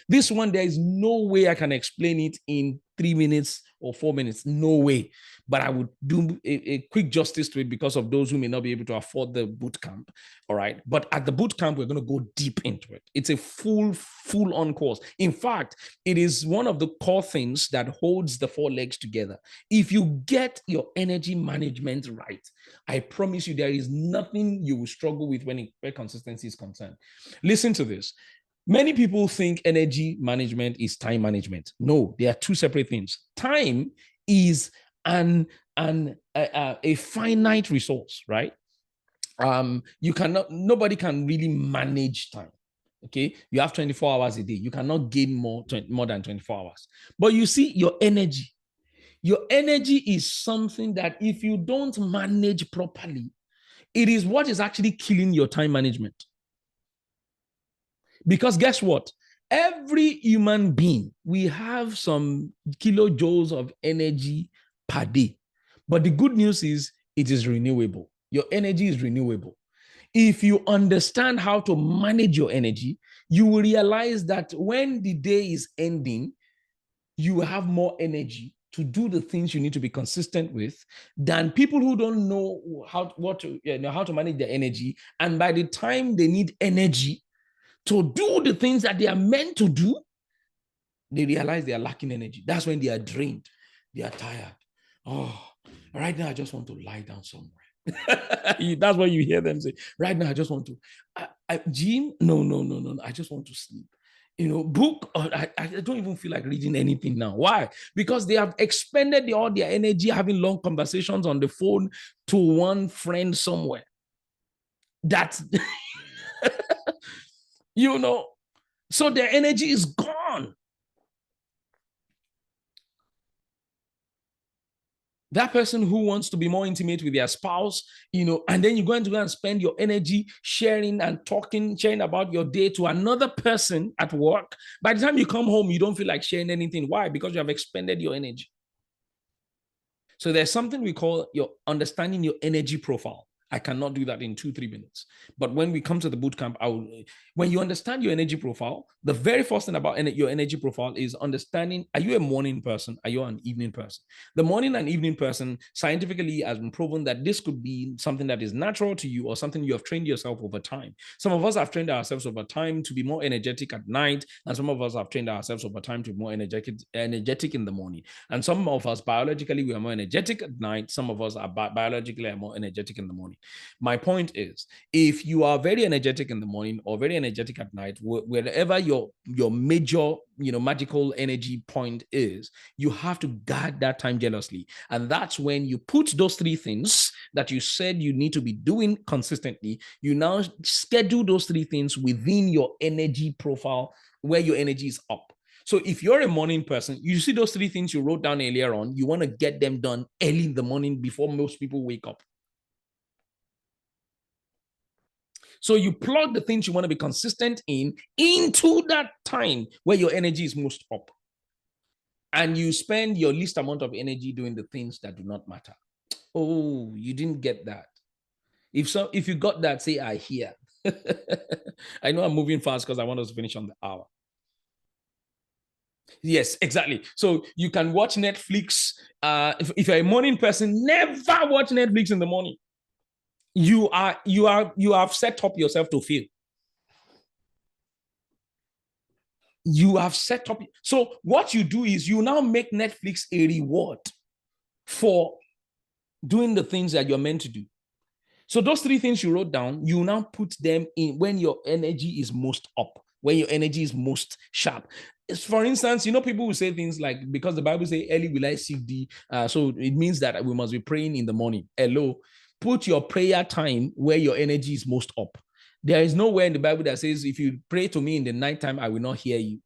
This one, there is no way I can explain it in 3 minutes or 4 minutes. No way. But I would do a quick justice to it because of those who may not be able to afford the boot camp. All right. But at the boot camp, we're going to go deep into it. It's a full-on course. In fact, it is one of the core things that holds the four legs together. If you get your energy management right, I promise you there is nothing you will struggle with where consistency is concerned. Listen to this. Many people think energy management is time management. No, they are two separate things. Time is a finite resource, right? Nobody can really manage time. Okay, you have 24 hours a day. You cannot gain more than 24 hours. But you see, your energy is something that if you don't manage properly, it is what is actually killing your time management. Because guess what? Every human being, we have some kilojoules of energy per day. But the good news is it is renewable. Your energy is renewable. If you understand how to manage your energy, you will realize that when the day is ending, you will have more energy to do the things you need to be consistent with than people who don't know how to manage their energy. And by the time they need energy to do the things that they are meant to do, they realize they are lacking energy. That's when they are drained. They are tired. Oh, right now I just want to lie down somewhere. That's what you hear them say. Right now I just want to. Gym? No. I just want to sleep. Book. I don't even feel like reading anything now. Why? Because they have expended all their energy having long conversations on the phone to one friend somewhere. That's You know, so their energy is gone. That person who wants to be more intimate with their spouse, and then you're going to go and spend your energy sharing and talking, sharing about your day to another person at work. By the time you come home, you don't feel like sharing anything. Why? Because you have expended your energy. So there's something we call your understanding your energy profile. I cannot do that in 2-3 minutes. But when we come to the boot camp, when you understand your energy profile, the very first thing about your energy profile is understanding, are you a morning person? Are you an evening person? The morning and evening person scientifically has been proven that this could be something that is natural to you or something you have trained yourself over time. Some of us have trained ourselves over time to be more energetic at night, and some of us have trained ourselves over time to be more energetic in the morning. And some of us biologically we are more energetic at night. Some of us are biologically are more energetic in the morning. My point is, if you are very energetic in the morning or very energetic at night, wherever your major magical energy point is, you have to guard that time jealously. And that's when you put those 3 things that you said you need to be doing consistently, you now schedule those 3 things within your energy profile where your energy is up. So if you're a morning person, you see those 3 things you wrote down earlier on, you want to get them done early in the morning before most people wake up. So you plug the things you want to be consistent into that time where your energy is most up. And you spend your least amount of energy doing the things that do not matter. Oh, you didn't get that. If you got that, say I hear. I know I'm moving fast because I want us to finish on the hour. Yes, exactly. So you can watch Netflix. If you're a morning person, never watch Netflix in the morning. You have set up yourself to fail. You have set up. So what you do is you now make Netflix a reward for doing the things that you're meant to do. So those 3 things you wrote down, you now put them in when your energy is most up, when your energy is most sharp. For instance, people will say things like, because the Bible says, early will I seek thee. So it means that we must be praying in the morning. Hello, put your prayer time where your energy is most up. There is nowhere in the Bible that says, if you pray to me in the nighttime, I will not hear you.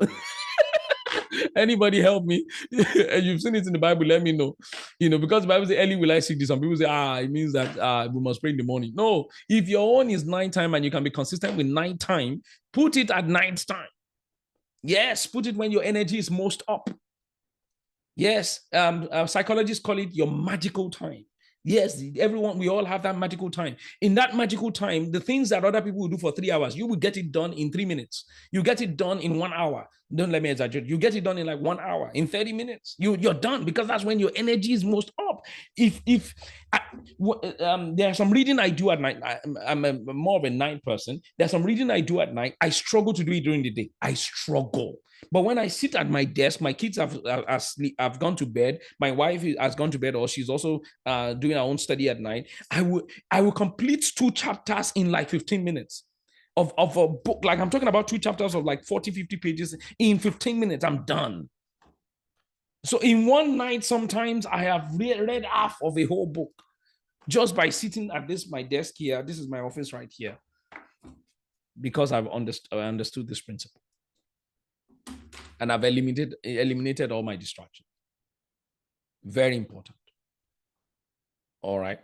Anybody help me? And you've seen it in the Bible, let me know. Because the Bible says, early will I seek this. Some people say, it means that we must pray in the morning. No, if your own is nighttime and you can be consistent with nighttime, put it at nighttime. Yes, put it when your energy is most up. Yes, psychologists call it your magical time. Yes, we all have that magical time. In that magical time, the things that other people will do for 3 hours, you will get it done in 3 minutes. You get it done in 1 hour. Don't let me exaggerate. You get it done in like 1 hour, in 30 minutes. You're done, because that's when your energy is most up. There's some reading I do at night. I'm more of a night person. There's some reading I do at night. I struggle to do it during the day. I struggle. But when I sit at my desk, my kids have gone to bed. My wife has gone to bed, or she's also doing her own study at night. I will complete 2 chapters in like 15 minutes of a book. Like, I'm talking about 2 chapters of like 40, 50 pages in 15 minutes. I'm done. So in one night, sometimes I have read half of a whole book just by sitting at my desk here. This is my office right here, because I understood this principle. And I've eliminated all my distractions. Very important. All right.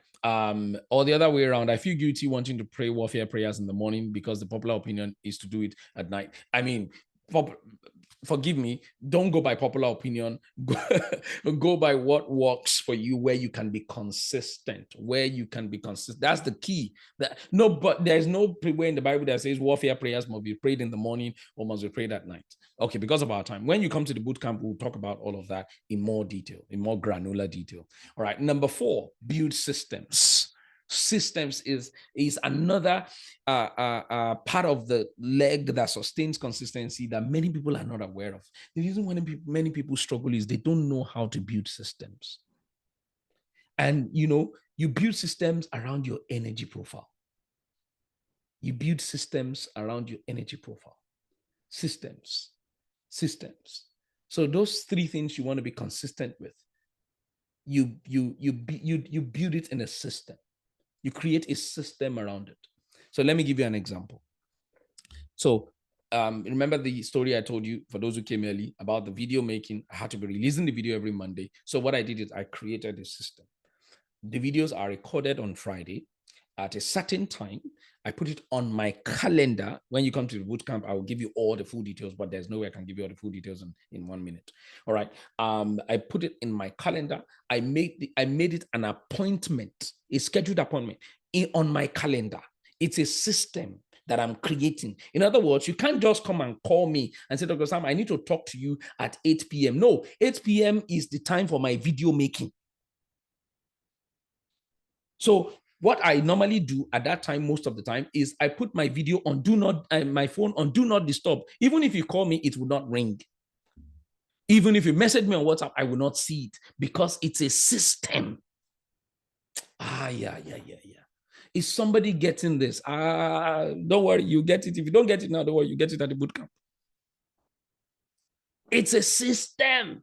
Or the other way around, I feel guilty wanting to pray warfare prayers in the morning because the popular opinion is to do it at night. I mean, forgive me, don't go by popular opinion. Go by what works for you, where you can be consistent, That's the key. But there's no way in the Bible that says warfare prayers must be prayed in the morning or must be prayed at night. Okay, because of our time. When you come to the boot camp, we'll talk about all of that in more detail, in more granular detail. All right. Number 4, build systems. Systems is another part of the leg that sustains consistency that many people are not aware of. The reason why many people struggle is they don't know how to build systems. And you build systems around your energy profile. You build systems around your energy profile. Systems. So those 3 things you want to be consistent with, you build it in a system. You create a system around it. So let me give you an example. So remember the story I told you, for those who came early, about the video making. I had to be releasing the video every Monday. So what I did is I created a system. The videos are recorded on Friday at a certain time. I put it on my calendar. When you come to the bootcamp, I will give you all the full details, but there's no way I can give you all the full details in 1 minute. All right. I put it in my calendar. I made it an appointment, a scheduled appointment on my calendar. It's a system that I'm creating. In other words, you can't just come and call me and say, Dr. Sam, I need to talk to you at 8 p.m. No, 8 p.m. is the time for my video making. So what I normally do at that time, most of the time, is I put my video on my phone on do not disturb. Even if you call me, it will not ring. Even if you message me on WhatsApp, I will not see it because it's a system. Yeah. Is somebody getting this? Don't worry, you get it. If you don't get it now, don't worry, you get it at the bootcamp. It's a system.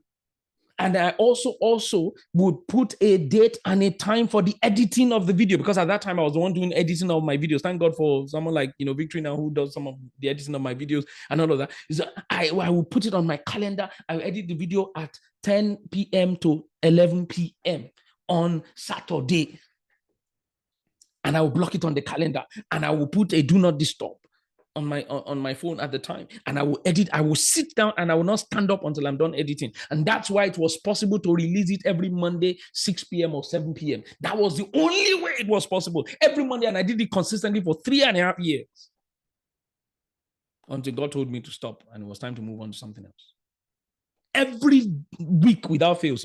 And I also would put a date and a time for the editing of the video, because at that time I was the one doing editing of my videos. Thank God for someone like Victory now, who does some of the editing of my videos and all of that. So I will put it on my calendar. I will edit the video at 10 p.m. to 11 p.m. on Saturday, and I will block it on the calendar, and I will put a do not disturb on my phone at the time, and I will edit. I will sit down and I will not stand up until I'm done editing. And that's why it was possible to release it every Monday, 6 p.m. or 7 p.m. That was the only way it was possible. Every Monday, and I did it consistently for 3.5 years. Until God told me to stop, and it was time to move on to something else. Every week without fail,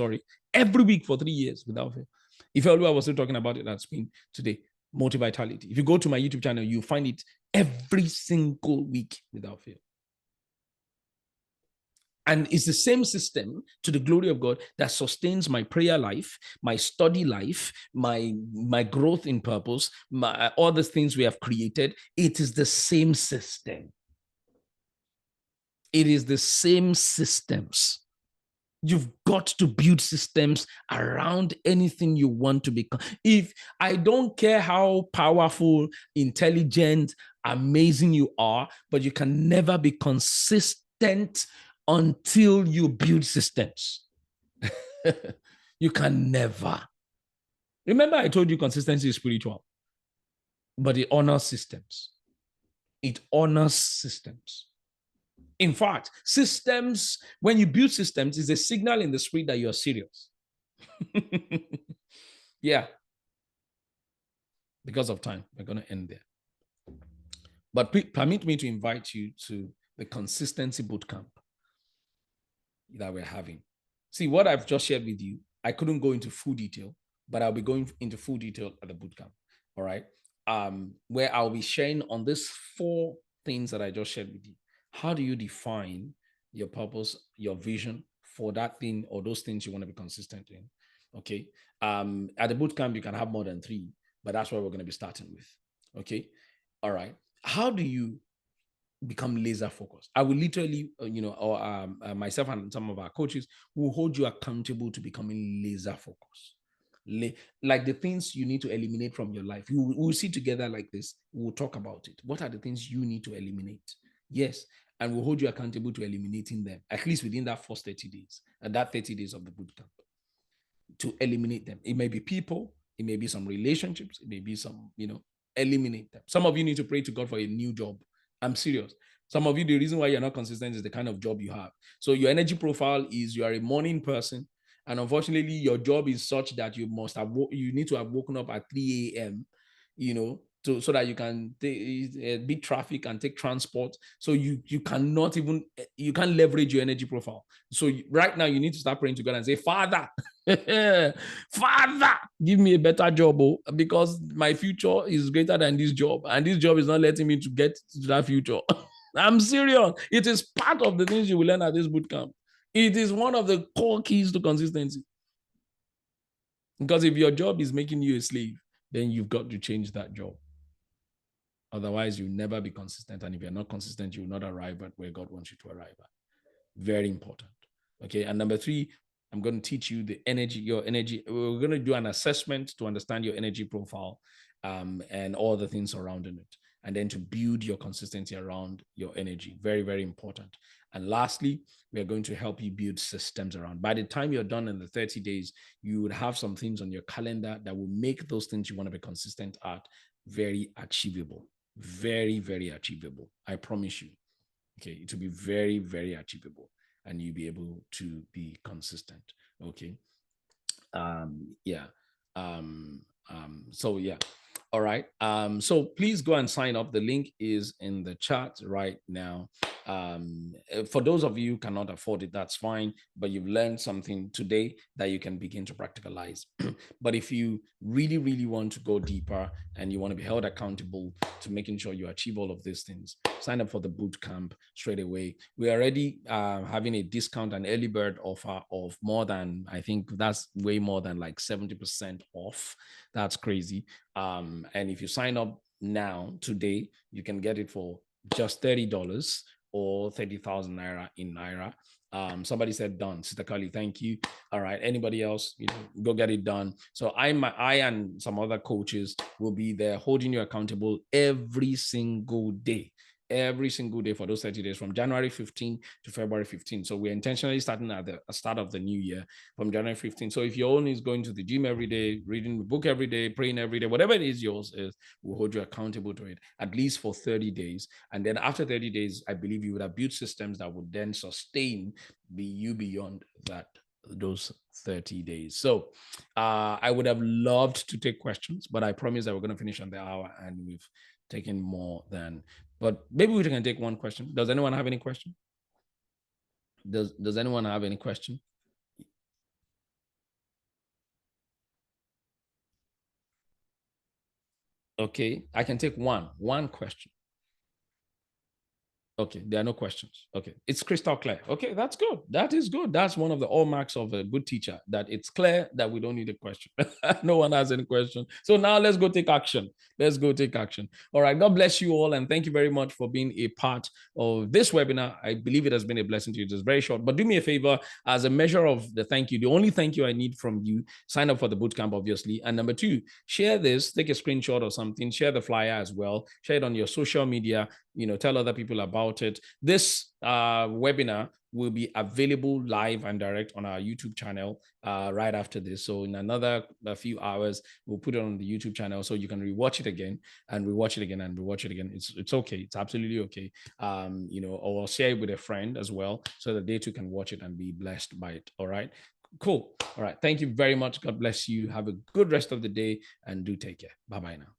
every week for 3 years without fail. If I was still talking about it at Spin today, Multivitality. If you go to my YouTube channel, you find it every single week without fail. And it's the same system, to the glory of God, that sustains my prayer life, my study life, my growth in purpose, all the things we have created. It is the same system. It is the same systems. You've got to build systems around anything you want to become. If I don't care how powerful, intelligent, amazing you are, but you can never be consistent until you build systems. You can never. Remember, I told you consistency is spiritual, but it honors systems. It honors systems. In fact, systems, when you build systems, is a signal in the spirit that you're serious. Yeah. Because of time, we're going to end there. But permit me to invite you to the consistency bootcamp that we're having. See, what I've just shared with you, I couldn't go into full detail, but I'll be going into full detail at the bootcamp. All right. Where I'll be sharing on these 4 things that I just shared with you. How do you define your purpose, your vision for that thing or those things you want to be consistent in? Okay. At the bootcamp, you can have more than 3, but that's what we're going to be starting with. Okay. All right. How do you become laser focused? I will literally, myself and some of our coaches will hold you accountable to becoming laser focused. Like the things you need to eliminate from your life. We'll sit together like this. We'll talk about it. What are the things you need to eliminate? Yes. And we'll hold you accountable to eliminating them, at least within that first 30 days, and that 30 days of the bootcamp, to eliminate them. It may be people, it may be some relationships, it may be some, eliminate them. Some of you need to pray to God for a new job. I'm serious. Some of you, the reason why you're not consistent is the kind of job you have. So your energy profile is you are a morning person, and unfortunately, your job is such that you need to have woken up at 3 a.m., so that you can beat traffic and take transport. So you cannot you can't leverage your energy profile. So right now you need to start praying to God and say, Father, Father, give me a better job, because my future is greater than this job, and this job is not letting me to get to that future. I'm serious. It is part of the things you will learn at this bootcamp. It is one of the core keys to consistency. Because if your job is making you a slave, then you've got to change that job. Otherwise, you'll never be consistent. And if you're not consistent, you will not arrive at where God wants you to arrive at. Very important. Okay. And number 3, I'm going to teach you your energy. We're going to do an assessment to understand your energy profile, and all the things surrounding it. and then to build your consistency around your energy. Very, very important. And lastly, we are going to help you build systems around. By the time you're done in the 30 days, you would have some things on your calendar that will make those things you want to be consistent at very achievable. Very, very achievable. I promise you. Okay, it will be very, very achievable, and you'll be able to be consistent. Okay. Yeah. So yeah. All right. So please go and sign up. The link is in the chat right now. For those of you who cannot afford it, that's fine, but you've learned something today that you can begin to practicalize. But if you really, really want to go deeper and you want to be held accountable to making sure you achieve all of these things, sign up for the boot camp straight away. We're already having a discount, an early bird offer of more than, I think that's way more than like 70% off. That's crazy. And if you sign up now, today, you can get it for just $30 or 30,000 naira in naira. Somebody said done. Sister Kali, thank you. All right. Anybody else, go get it done. So I and some other coaches will be there holding you accountable every single day for those 30 days from January 15 to February 15. So we're intentionally starting at the start of the new year from January 15. So if your own is going to the gym every day, reading the book every day, praying every day, whatever it is yours is, we'll hold you accountable to it at least for 30 days. And then after 30 days, I believe you would have built systems that would then sustain you beyond those 30 days. So I would have loved to take questions, but I promise that we're going to finish on the hour, and we've taken more than, but maybe we can take one question. Does anyone have any question? Does anyone have any question? Okay, I can take one question. Okay, there are no questions. Okay, it's crystal clear. Okay, that's good. That is good. That's one of the hallmarks of a good teacher, that it's clear that we don't need a question. No one has any question. So now let's go take action. Let's go take action. All right, God bless you all, and thank you very much for being a part of this webinar. I believe it has been a blessing to you. It's very short, but do me a favor, as a measure of the thank you, the only thank you I need from you, sign up for the bootcamp, obviously. And number two, share this, take a screenshot or something, share the flyer as well, share it on your social media, tell other people about it. This webinar will be available live and direct on our YouTube channel right after this. So in a few hours, we'll put it on the YouTube channel so you can rewatch it again and rewatch it again and rewatch it again. It's okay. It's absolutely okay. Or share it with a friend as well so that they too can watch it and be blessed by it. All right. Cool. All right. Thank you very much. God bless you. Have a good rest of the day, and do take care. Bye-bye now.